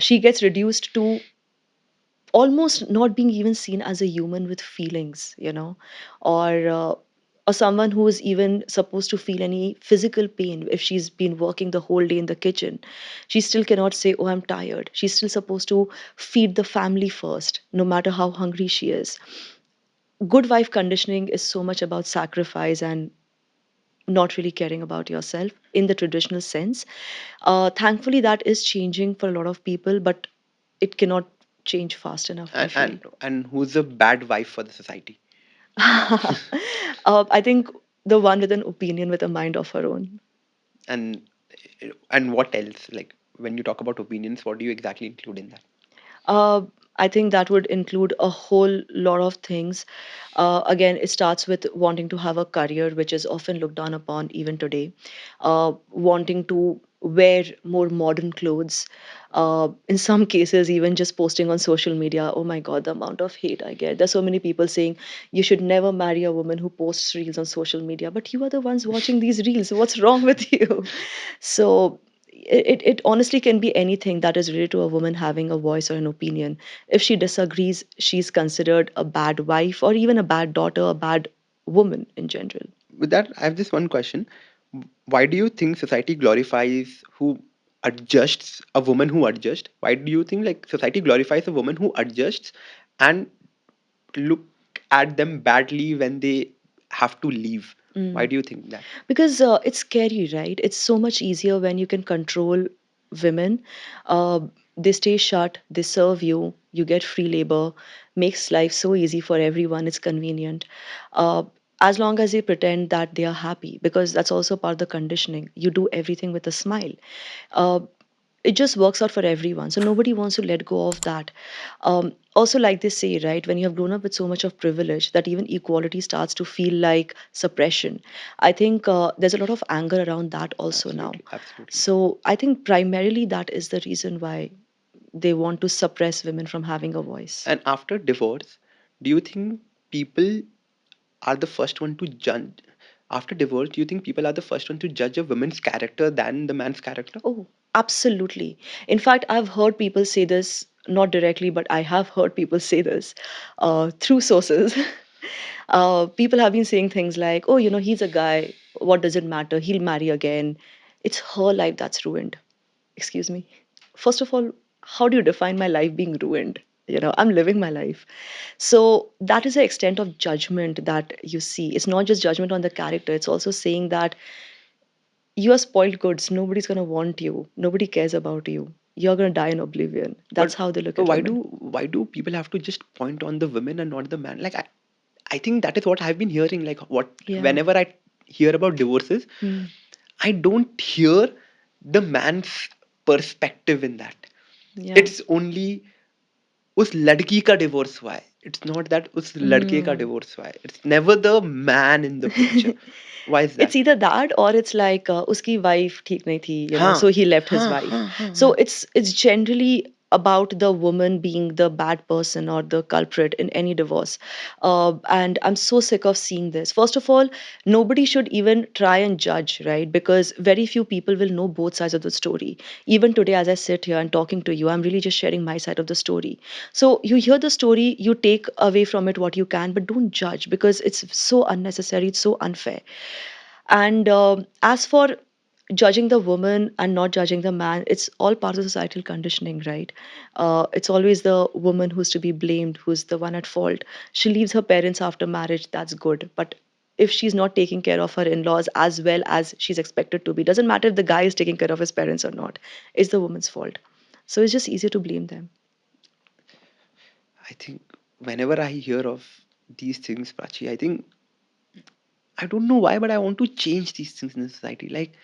She gets reduced to almost not being even seen as a human with feelings, or or someone who is even supposed to feel any physical pain if she's been working the whole day in the kitchen, she still cannot say, oh, I'm tired. She's still supposed to feed the family first, no matter how hungry she is. Good wife conditioning is so much about sacrifice and not really caring about yourself in the traditional sense. Thankfully, that is changing for a lot of people, but it cannot change fast enough, I and feel. and who's a bad wife for the society? I think the one with an opinion with a mind of her own. And and what else? Like when you talk about opinions, what do you exactly include in that? Uh, I think that would include a whole lot of things. Again, it starts with wanting to have a career, which is often looked down upon even today. Wanting to wear more modern clothes. In some cases, even just posting on social media. Oh my God, the amount of hate I get. There's so many people saying you should never marry a woman who posts reels on social media, but you are the ones watching these reels. What's wrong with you? So it honestly can be anything that is related to a woman having a voice or an opinion. If she disagrees, she's considered a bad wife or even a bad daughter, a bad woman in general. With that, I have this one question. Why do you think society glorifies who adjusts, a woman who adjusts? Why do you think like society glorifies a woman who adjusts and look at them badly when they have to leave? Why Mm. do you think that? Because it's scary, right? It's so much easier when you can control women. Uh, they stay shut, they serve you, you get free labor, makes life so easy for everyone. It's convenient. Uh, as long as they pretend that they are happy, because that's also part of the conditioning. You do everything with a smile. Uh, it just works out for everyone. So nobody wants to let go of that. Also, like they say, right, when you have grown up with so much of privilege that even equality starts to feel like suppression. I think there's a lot of anger around that also now. Absolutely, absolutely. So I think primarily that is the reason why they want to suppress women from having a voice. And after divorce, do you think people are the first one to judge? After divorce, do you think people are the first one to judge a woman's character than the man's character? Oh, absolutely. In fact, I've heard people say this, not directly, but I have heard people say this through sources. People have been saying things like, oh, he's a guy. What does it matter? He'll marry again. It's her life that's ruined. Excuse me. First of all, how do you define my life being ruined? I'm living my life. So that is the extent of judgment that you see. It's not just judgment on the character, it's also saying that you are spoiled goods. Nobody's going to want you. Nobody cares about you. You're going to die in oblivion. That's But how they look but at women. why do people have to just point on the women and not the man? Like I think that is what I've been hearing. Like what Yeah. whenever I hear about divorces, Hmm. I don't hear the man's perspective in that. Yeah. It's only उस लड़की का divorce हुआ है. It's not that उस लड़के का Hmm. divorce हुआ है. It's never the man in the picture. Why is It's that? either that or it's like uski wife ठीक नहीं थी, हाँ so he left his हाँ wife. हाँ हाँ So हाँ. it's generally about the woman being the bad person or the culprit in any divorce. And I'm so sick of seeing this. First of all, nobody should even try and judge, right? Because very few people will know both sides of the story. Even today, as I sit here and talking to you, I'm really just sharing my side of the story. So you hear the story, you take away from it what you can, but don't judge because it's so unnecessary, it's so unfair. And as for judging the woman and not judging the man, it's all part of societal conditioning, right? It's always the woman who's to be blamed, who's the one at fault. She leaves her parents after marriage, that's good. But if she's not taking care of her in laws as well as she's expected to be, doesn't matter if the guy is taking care of his parents or not, it's the woman's fault. So it's just easier to blame them. I think whenever I hear of these things, Prachi, I think I don't know why, but I want to change these things in the society. Like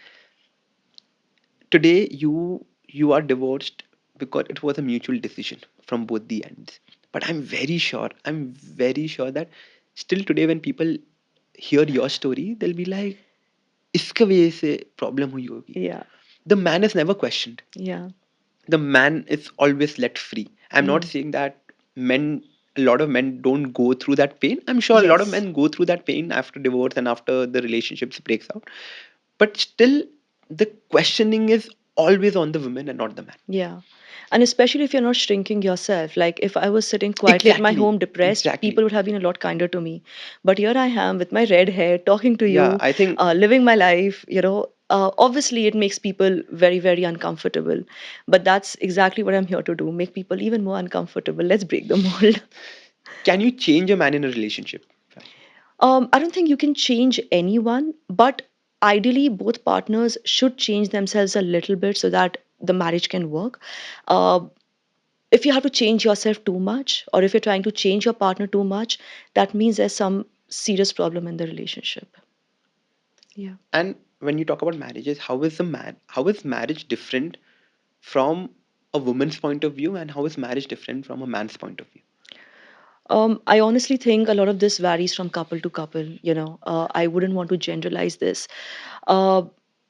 today, you are divorced because it was a mutual decision from both the ends. But I'm very sure that still today, when people hear your story, they'll be like, "इसके वजह से problem हुई होगी." Yeah, The man is never questioned. yeah. The man is always let free. I'm not Mm. saying that men, a lot of men don't go through that pain. I'm sure a lot of Yes. men go through that pain after divorce and after the relationships breaks out. But still, the questioning is always on the women and not the man. Yeah. And especially if you're not shrinking yourself. Like if I was sitting quietly at my Exactly, home depressed, people exactly. would have been a lot kinder to me. But here I am with my red hair talking to Yeah, you, I think living my life, you know. Obviously, it makes people very, very uncomfortable. But that's exactly what I'm here to do, make people even more uncomfortable. Let's break the mold. can you change a man in a relationship, Prachi? I don't think you can change anyone, but ideally, both partners should change themselves a little bit so that the marriage can work. Uh, if you have to change yourself too much, or if you're trying to change your partner too much, that means there's some serious problem in the relationship. Yeah. And when you talk about marriages, how is marriage different from a woman's point of view, and how is marriage different from a man's point of view? I honestly think a lot of this varies from couple to couple. I wouldn't want to generalize this. Uh,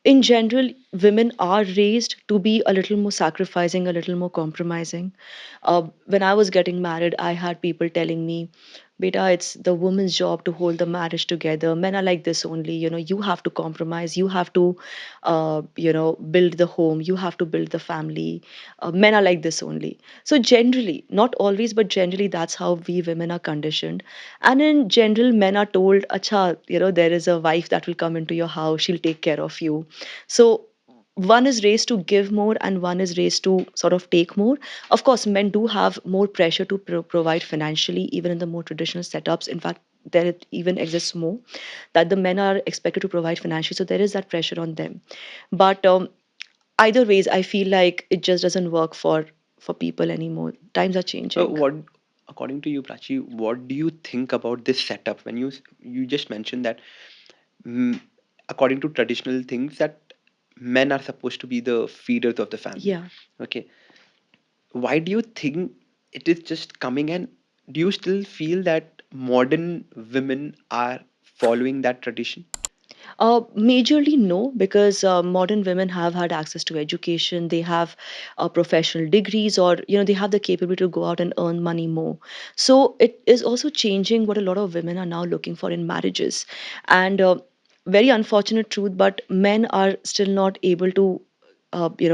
in general, women are raised to be a little more sacrificing, a little more compromising. When I was getting married, I had people telling me, Beta, it's the woman's job to hold the marriage together. Men are like this only. You have to compromise. You have to, build the home. You have to build the family. Men are like this only. So, generally, not always, but generally, that's how we women are conditioned. And in general, men are told, Acha, there is a wife that will come into your house. She'll take care of you. So, one is raised to give more and one is raised to sort of take more. Of course, men do have more pressure to provide financially, even in the more traditional setups. In fact, there it even exists more that the men are expected to provide financially. So there is that pressure on them. But either ways, I feel like it just doesn't work for people anymore. Times are changing. What, according to you, Prachi, what do you think about this setup? When you just mentioned that, mm, according to traditional things, that men are supposed to be the feeders of the family. Yeah. Okay, why do you think it is just coming? And do you still feel that modern women are following that tradition? Majorly, no, because modern women have had access to education. They have professional degrees, or they have the capability to go out and earn money more. So it is also changing what a lot of women are now looking for in marriages, and very unfortunate truth, but men are still not able to.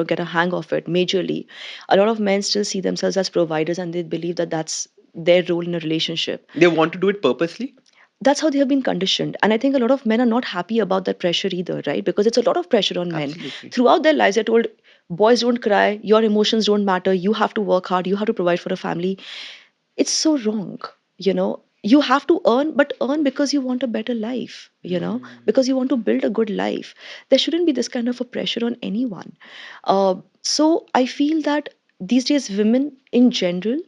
Get a hang of it majorly. A lot of men still see themselves as providers and they believe that that's their role in a relationship. They want to do it purposely. That's how they have been conditioned. And I think a lot of men are not happy about that pressure either, right? Because it's a lot of pressure on men. Absolutely. Throughout their lives, they're told, boys don't cry, your emotions don't matter, you have to work hard, you have to provide for a family. It's so wrong. You have to earn, but earn because you want a better life, because you want to build a good life. There shouldn't be this kind of a pressure on anyone. So I feel that these days women in general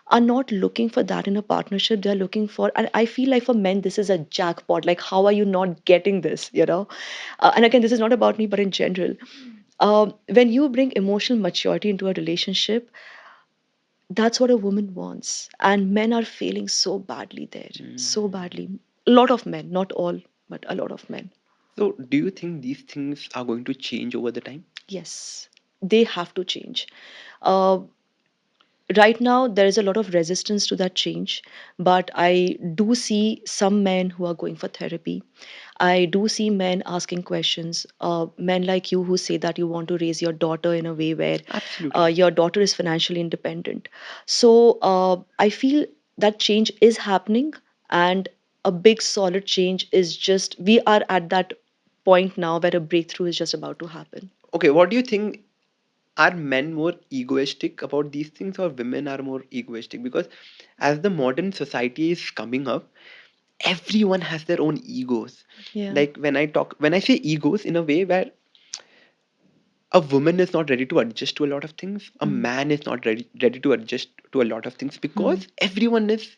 are not looking for that in a partnership. They're looking for, and I feel like for men this is a jackpot. Like, how are you not getting this, and again, this is not about me, but in general, when you bring emotional maturity into a relationship, that's what a woman wants. And men are failing so badly there, so badly. A lot of men, not all, but a lot of men. So, do you think these things are going to change over the time? Yes, they have to change. Uh, right now, there is a lot of resistance to that change, but I do see some men who are going for therapy. I do see men asking questions, men like you who say that you want to raise your daughter in a way where Absolutely. your daughter is financially independent. So I feel that change is happening, and a big solid change is just, we are at that point now where a breakthrough is just about to happen. Okay, what do you think? Are men more egoistic about these things, or women are more egoistic? Because as the modern society is coming up, everyone has their own egos. Yeah. Like when I say egos, in a way where a woman is not ready to adjust to a lot of things, a Mm. man is not ready to adjust to a lot of things, Mm. because everyone is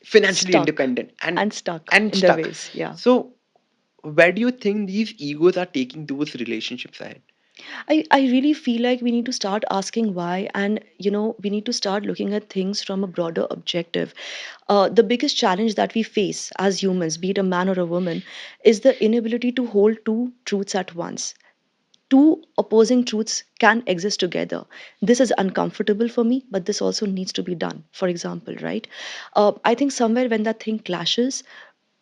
financially Stuck independent and stuck and in their stuck. ways. Yeah. So where do you think these egos are taking those relationships ahead? I really feel like we need to start asking why, and we need to start looking at things from a broader objective. The biggest challenge that we face as humans, be it a man or a woman, is the inability to hold two truths at once. Two opposing truths can exist together. This is uncomfortable for me, but this also needs to be done. For example, right? I think somewhere when that thing clashes,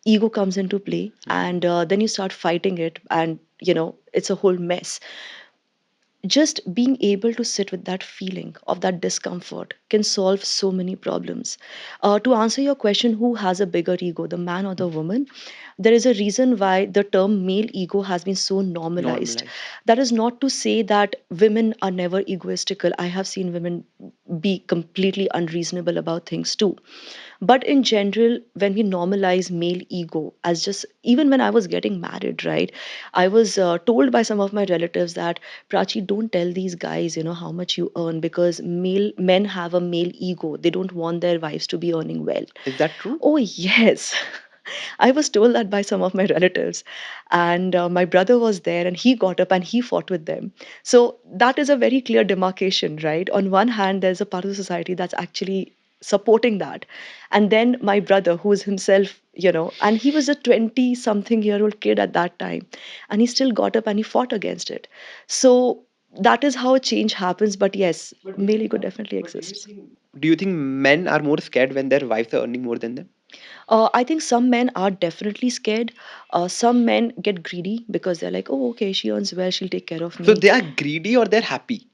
ego comes into play, Mhm. and then you start fighting it, and it's a whole mess. just being able to sit with that feeling of that discomfort can solve so many problems. To answer your question, who has a bigger ego, the man or the woman? There is a reason why the term male ego has been so normalized. Normalized. That is not to say that women are never egoistical. I have seen women be completely unreasonable about things too. But in general, when we normalize male ego as just, even when I was getting married, right, I was told by some of my relatives that, Prachi, don't tell these guys, how much you earn, because male men have a male ego. They don't want their wives to be earning well. Is that true? Oh, yes. I was told that by some of my relatives. And my brother was there and he got up and he fought with them. So that is a very clear demarcation, right? On one hand, there's a part of the society that's actually supporting that. And then my brother, who is himself, and he was a 20 something year old kid at that time. And he still got up and he fought against it. So that is how a change happens. But yes, male ego definitely exists. Do you think men are more scared when their wives are earning more than them? I think some men are definitely scared. Some men get greedy because they're like, oh, okay, she earns well, she'll take care of So me. they are greedy or they're happy?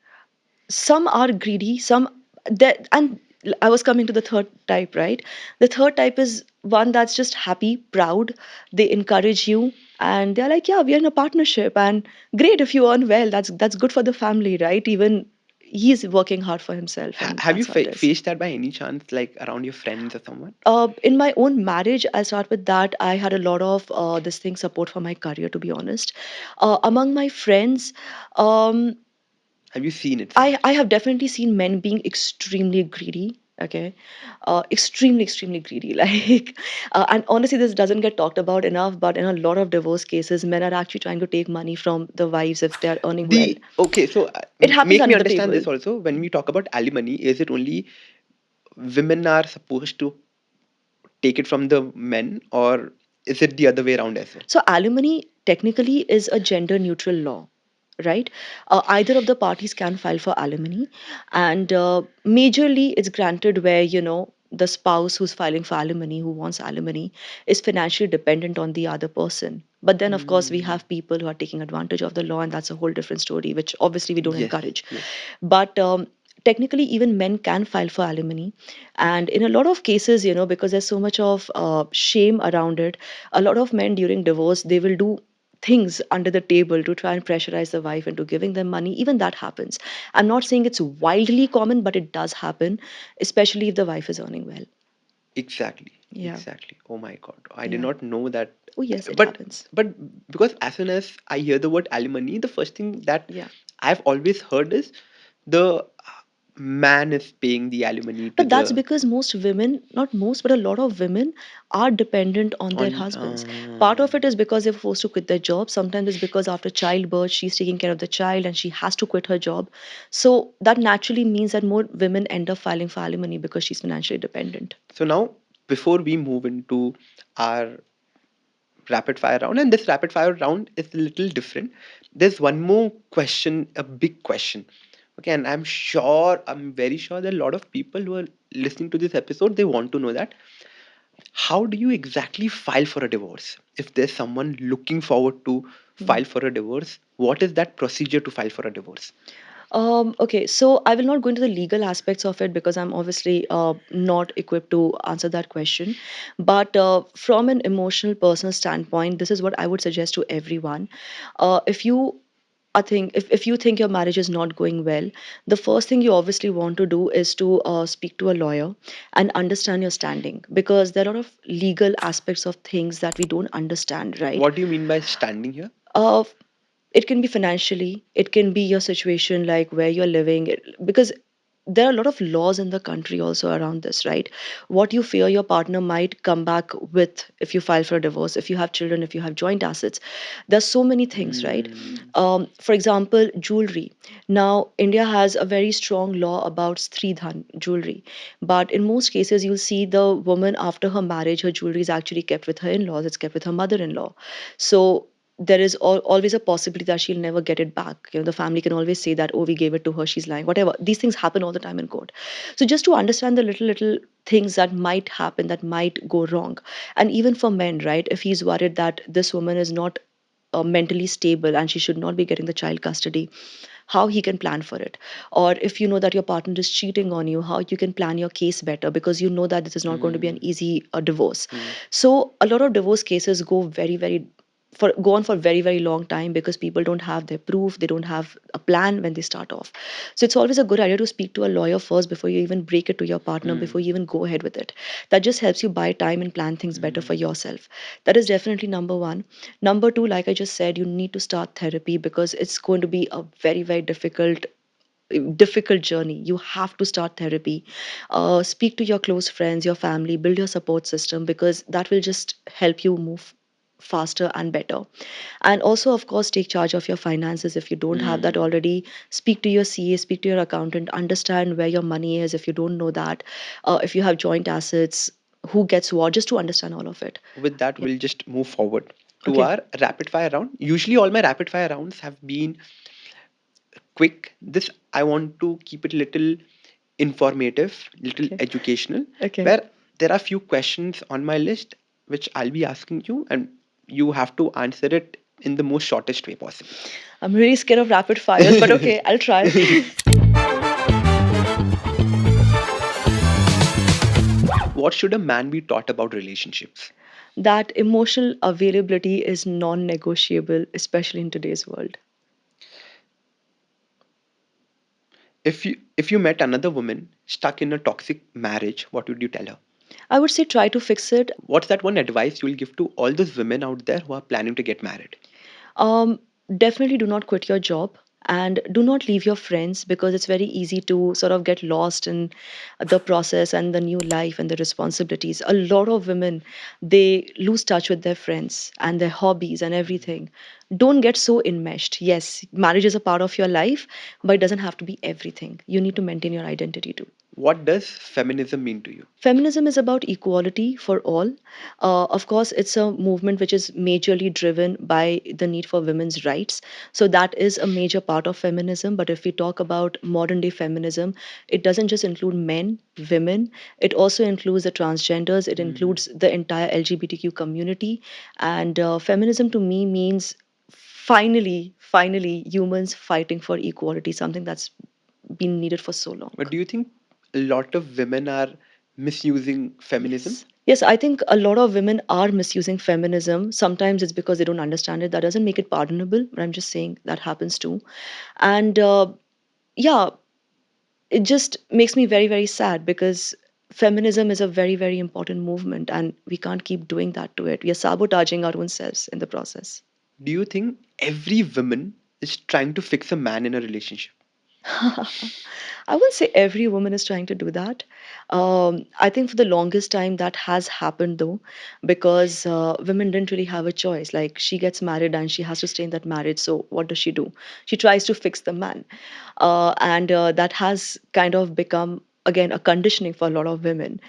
Some are greedy, some that, and I was coming to the third type, right? The third type is one that's just happy, proud. They encourage you, and they're like, yeah, we are in a partnership, and great if you earn well. That's good for the family, right? Even he's working hard for himself, and Have you that's how it is. faced that by any chance, like around your friends or someone? In my own marriage, I'll start with that. I had a lot of this thing support for my career, to be honest. Among my friends, um, Have you seen it I somewhere? have definitely seen men being extremely greedy. Okay, extremely greedy. Like, and honestly, this doesn't get talked about enough. But in a lot of divorce cases, men are actually trying to take money from the wives if they are earning well. The okay, so It happens make me under the understand table. this also. When we talk about alimony, is it only women are supposed to take it from the men, or is it the other way around as well? So alimony technically is a gender neutral law, right? Either of the parties can file for alimony, and majorly it's granted where the spouse who's filing for alimony, who wants alimony, is financially dependent on the other person. But then, of course, we Hmm. have people who are taking advantage of the law, and that's a whole different story, which obviously we don't Yes, encourage. yes. But technically, even men can file for alimony. And in a lot of cases, because there's so much of shame around it, a lot of men during divorce, they will do things under the table to try and pressurize the wife into giving them money. Even that happens. I'm not saying it's wildly common, but it does happen, especially if the wife is earning well. Exactly, Yeah. exactly. Oh my God, I did Yeah. not know that. Oh, yes, it But happens. but because as soon as I hear the word alimony, the first thing that Yeah. I've always heard is the man is paying the alimony to But that's the because most women, not most, but a lot of women are dependent on their on. husbands. Part of it is because they're forced to quit their job. Sometimes it's because after childbirth, she's taking care of the child and she has to quit her job. So that naturally means that more women end up filing for alimony because she's financially dependent. So now, before we move into our rapid fire round, and this rapid fire round is a little different. There's one more question, a big question. Okay, and I'm very sure that a lot of people who are listening to this episode, they want to know that how do you exactly file for a divorce? If there's someone looking forward to Hmm. file for a divorce, what is that procedure to file for a divorce? Okay, so I will not go into the legal aspects of it because I'm obviously not equipped to answer that question. But from an emotional, personal standpoint, this is what I would suggest to everyone. If you if you think your marriage is not going well, the first thing you obviously want to do is to speak to a lawyer and understand your standing, because there are a lot of legal aspects of things that we don't understand, right? What do you mean by standing here? uh, it can be financially, it can be your situation, like where you're living, because there are a lot of laws in the country also around this, right? What you fear your partner might come back with if you file for a divorce, if you have children, if you have joint assets. There's so many things, right? Mm, For example, jewelry. Now India has a very strong law about stridhan jewelry, but in most cases you'll see the woman, after her marriage, her jewelry is actually kept with her in-laws, it's kept with her mother-in-law. So there is always a possibility that she'll never get it back. The family can always say that, oh, we gave it to her, she's lying, whatever. These things happen all the time in court. So just to understand the little things that might happen, that might go wrong. And even for men, right? If he's worried that this woman is not mentally stable and she should not be getting the child custody, how he can plan for it. Or if you know that your partner is cheating on you, how you can plan your case better, because you know that this is not going to be an Mm, easy divorce. mm, So a lot of divorce cases go on for very very long time because people don't have their proof, they don't have a plan when they start off. So it's always a good idea to speak to a lawyer first before you even break it to your partner, mm, before you even go ahead with it. That just helps you buy time and plan things better for mm, yourself. That is definitely number one. Number two, like I just said, you need to start therapy because it's going to be a very very difficult journey. You have to start therapy. Speak to your close friends, your family, build your support system, because that will just help you move faster and better. And also, of course, take charge of your finances. If you don't have that mm. already, speak to your CA, speak to your accountant, understand where your money is if you don't know that. If you have joint assets, who gets what, just to understand all of it. With that, Yeah. we'll just move forward to Okay. our rapid fire round. Usually, all my rapid fire rounds have been quick. This I want to keep it little informative, little Okay. educational, Okay. where there are few questions on my list which I'll be asking you, and you have to answer it in the most shortest way possible. I'm really scared of rapid fires, but okay, I'll try. What should a man be taught about relationships? That emotional availability is non negotiable, especially in today's world. If you met another woman stuck in a toxic marriage, what would you tell her? I would say try to fix it. What's that one advice you will give to all those women out there who are planning to get married? Um, Definitely do not quit your job and do not leave your friends, because it's very easy to sort of get lost in the process and the new life and the responsibilities. A lot of women, they lose touch with their friends and their hobbies and everything. Don't get so enmeshed. Yes, marriage is a part of your life, but it doesn't have to be everything. You need to maintain your identity too. What does feminism mean to you? Feminism is about equality for all. Of course, it's a movement which is majorly driven by the need for women's rights. So, that is a major part of feminism. But if we talk about modern day feminism, it doesn't just include men, women, it also includes the transgenders, it Hmm. includes the entire LGBTQ community. And feminism to me means finally, humans fighting for equality, something that's been needed for so long. But do you think a lot of women are misusing feminism? Yes. Yes, I think a lot of women are misusing feminism. Sometimes it's because they don't understand it. That doesn't make it pardonable, but I'm just saying that happens too. And yeah, it just makes me very, very sad because feminism is a very, very important movement and we can't keep doing that to it. We are sabotaging our own selves in the process. Do you think every woman is trying to fix a man in a relationship? I wouldn't say every woman is trying to do that. I think for the longest time that has happened though, because women didn't really have a choice. Like she gets married and she has to stay in that marriage. So what does she do? She tries to fix the man. And that has kind of become, again, a conditioning for a lot of women.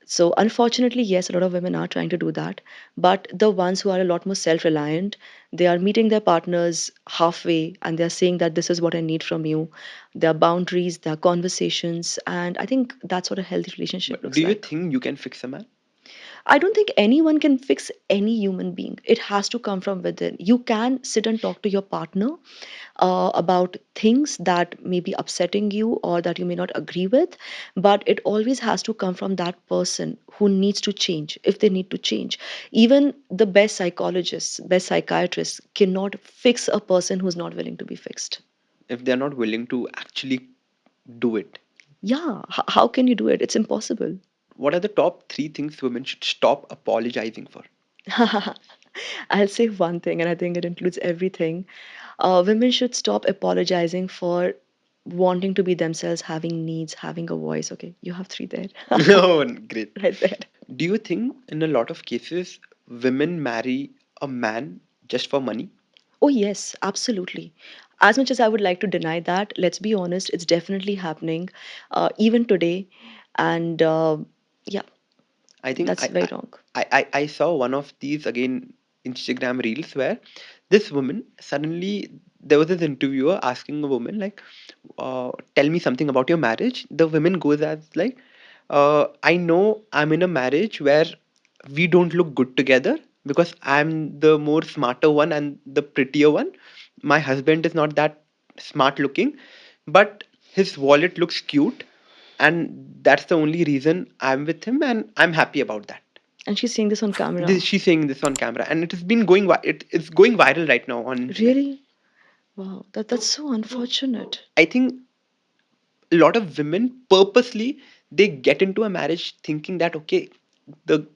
So, unfortunately, yes, a lot of women are trying to do that. But the ones who are a lot more self reliant, they are meeting their partners halfway and they're saying that this is what I need from you. There are boundaries, there are conversations. And I think that's what a healthy relationship But do looks you like. think you can fix a man? I don't think anyone can fix any human being. It has to come from within. You can sit and talk to your partner about things that may be upsetting you or that you may not agree with, but it always has to come from that person who needs to change if they need to change. Even the best psychologists, best psychiatrists cannot fix a person who's not willing to be fixed. If they're not willing to actually do it, Yeah, how can you do it? It's impossible. what are the top three things women should stop apologizing for? I'll say one thing, and I think it includes everything. Women should stop apologizing for wanting to be themselves, having needs, having a voice. Okay, you have three there. Oh, great. Right there. Do you think in a lot of cases women marry a man just for money? Oh, yes, absolutely. As much as I would like to deny that, let's be honest, it's definitely happening even today. And yeah, I think that's very wrong. I saw one of these again Instagram reels where this woman suddenly, there was this interviewer asking a woman like, tell me something about your marriage. The woman goes as like, I know I'm in a marriage where we don't look good together, because I'm the more smarter one and the prettier one. My husband is not that smart looking, but his wallet looks cute, and that's the only reason I'm with him, and I'm happy about that. And she's seeing this on camera. She's saying this on camera, and it has been going. It's going viral right now on internet. Really? Wow, that's so unfortunate. I think a lot of women purposely they get into a marriage thinking that okay, the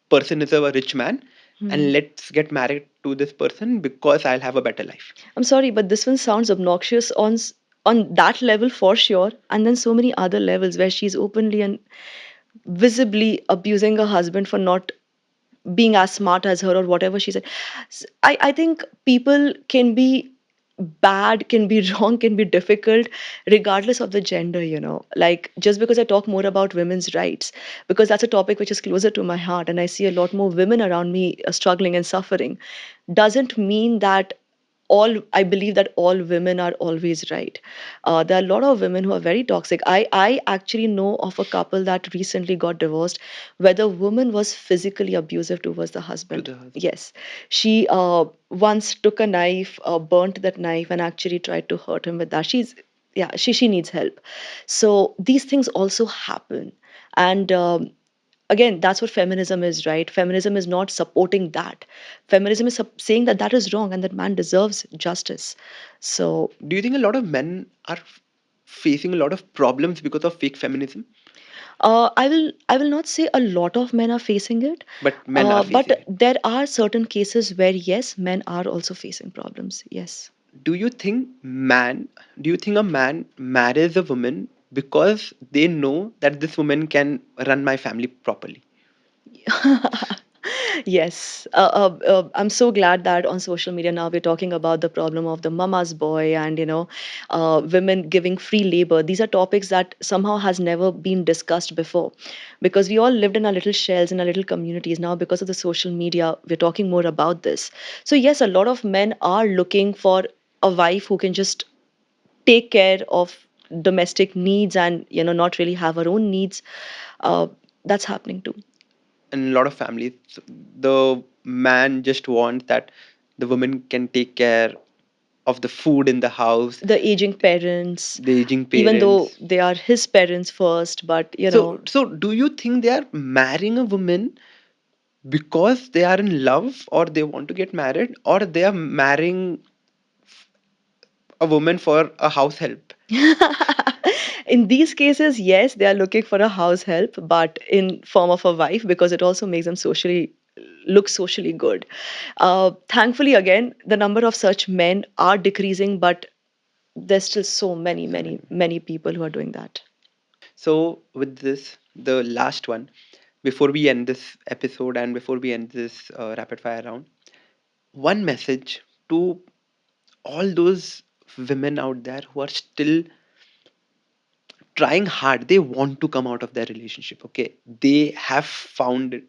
person is a rich man, Hmm. and let's get married to this person because I'll have a better life. I'm sorry, but this one sounds obnoxious on that level for sure, and then so many other levels where she's openly and visibly abusing her husband for not being as smart as her or whatever she said. I think people can be bad, can be wrong, can be difficult, regardless of the gender, you know. Like, just because I talk more about women's rights, because that's a topic which is closer to my heart, and I see a lot more women around me struggling and suffering, doesn't mean that all I believe that all women are always right. There are a lot of women who are very toxic. I actually know of a couple that recently got divorced where the woman was physically abusive towards the To husband. the husband. Yes, she once took a knife, burnt that knife, and actually tried to hurt him with that. She needs help. So these things also happen, and again, that's what feminism is, right? Feminism is not supporting that. Feminism is saying that that is wrong and that man deserves justice. So Do you think a lot of men are facing a lot of problems because of fake feminism? I will not say a lot of men are facing it, But men are facing but it. there are certain cases where yes, men are also facing problems. Yes. Do you think do you think a man marries a woman because they know that this woman can run my family properly? Yes, I'm so glad that on social media now we're talking about the problem of the mama's boy and women giving free labor. These are topics that somehow has never been discussed before, because we all lived in our little shells in our little communities. Now, because of the social media, we're talking more about this. So yes, a lot of men are looking for a wife who can just take care of domestic needs and not really have her own needs. Uh, that's happening too. In a lot of families, the man just wants that the woman can take care of the food in the house, The aging parents, the aging even though parents. they are his parents first, but So do you think they are marrying a woman because they are in love or they want to get married, or they are marrying a woman for a house help? in these cases, yes, they are looking for a house help, but in form of a wife because it also makes them socially look socially good. Thankfully, again, the number of such men are decreasing, but there's still so many, So many, many. many people who are doing that. So with this, the last one, before we end this episode and before we end this rapid fire round, one message to all those women out there who are still trying hard. They want to come out of their relationship. Okay, they have found it.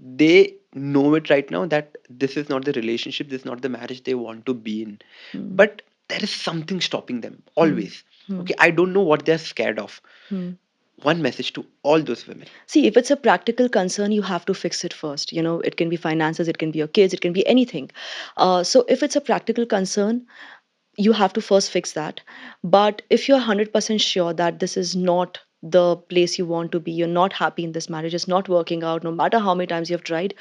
They know it right now that this is not the relationship, this is not the marriage they want to be in, Hmm. but there is something stopping them Hmm. always. Hmm. Okay, I don't know what they're scared of. Hmm. One message to all those women. See, if it's a practical concern, you have to fix it first. It can be finances, it can be your kids, it can be anything. So if it's a practical concern, you have to first fix that. But if you're 100% sure that this is not the place you want to be, you're not happy in this marriage, it's not working out, no matter how many times you've tried,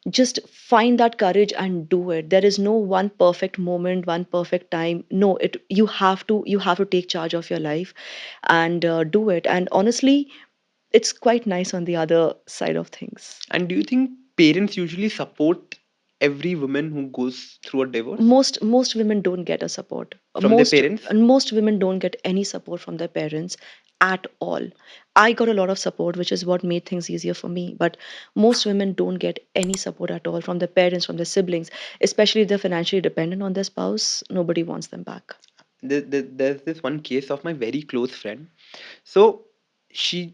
just find that courage and do it. There is no one perfect moment, one perfect time. No, it you have to take charge of your life and do it. And honestly, it's quite nice on the other side of things. And do you think parents usually support every woman who goes through a divorce Most women don't get a support. from their parents? Most women don't get any support from their parents at all. I got a lot of support, which is what made things easier for me, but most women don't get any support at all from their parents, from their siblings, especially if they're financially dependent on their spouse. Nobody wants them back. There's this one case of my very close friend. So she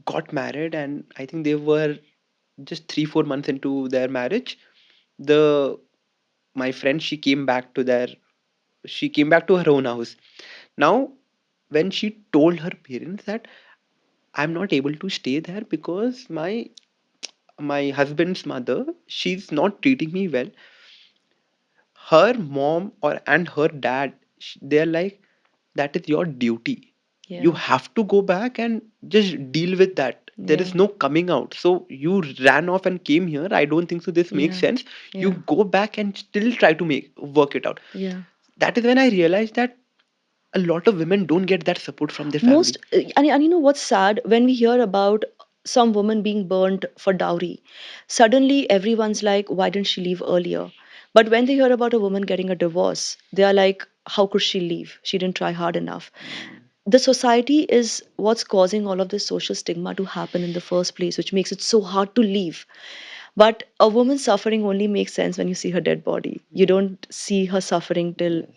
got married, and I think they were just 3 4 months into their marriage. The My friend, she came back to her own house. Now, when she told her parents that I'm not able to stay there because my my husband's mother, she's not treating me well. Her mom or and her dad, they're like, that is your duty. You Yeah. have to go back and just deal with that. There is Yeah. no coming out. So you ran off and came here. I don't think so. This makes Yeah. sense. You Yeah. go back and still try to make work it out. Yeah. That is when I realized that a lot of women don't get that support from their Most, family. and you know what's sad? When we hear about some woman being burned for dowry, suddenly everyone's like, why didn't she leave earlier? But when they hear about a woman getting a divorce, they are like, how could she leave? She didn't try hard enough. Mm, The society is what's causing all of this social stigma to happen in the first place, which makes it so hard to leave. But a woman's suffering only makes sense when you see her dead body. You yeah. don't see her suffering till Yes.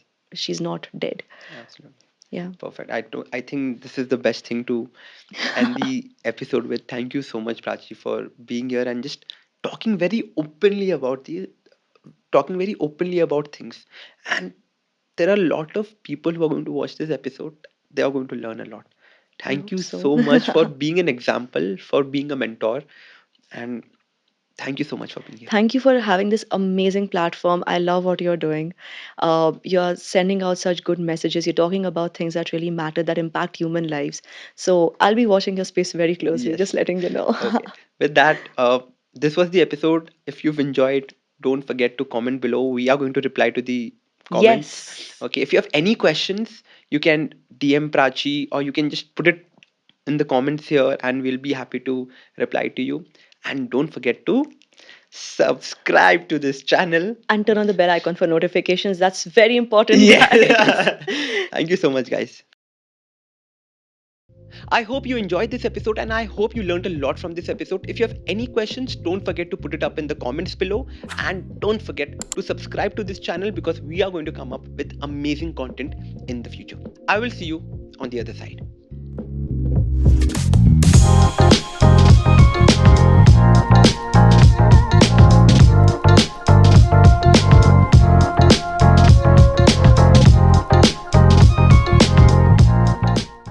she's not dead. Absolutely. Yeah. Perfect. I think this is the best thing to end the episode with. Thank you so much, Prachi, for being here and just talking very openly about the talking very openly about things. And there are a lot of people who are going to watch this episode. They are going to learn a lot. I Thank hope you so. so much for being an example, for being a mentor, and thank you so much for being here. Thank you for having this amazing platform. I love what you're doing. You're sending out such good messages. You're talking about things that really matter, that impact human lives. So I'll be watching your space very closely, Yes. just letting you know. Okay. With that, this was the episode. If you've enjoyed, don't forget to comment below. We are going to reply to the comments. Yes. Okay. If you have any questions, you can DM Prachi or you can just put it in the comments here and we'll be happy to reply to you. And don't forget to subscribe to this channel. And turn on the bell icon for notifications. That's very important, guys. Yeah. Thank you so much, guys. I hope you enjoyed this episode and I hope you learned a lot from this episode. If you have any questions, don't forget to put it up in the comments below and don't forget to subscribe to this channel because we are going to come up with amazing content in the future. I will see you on the other side.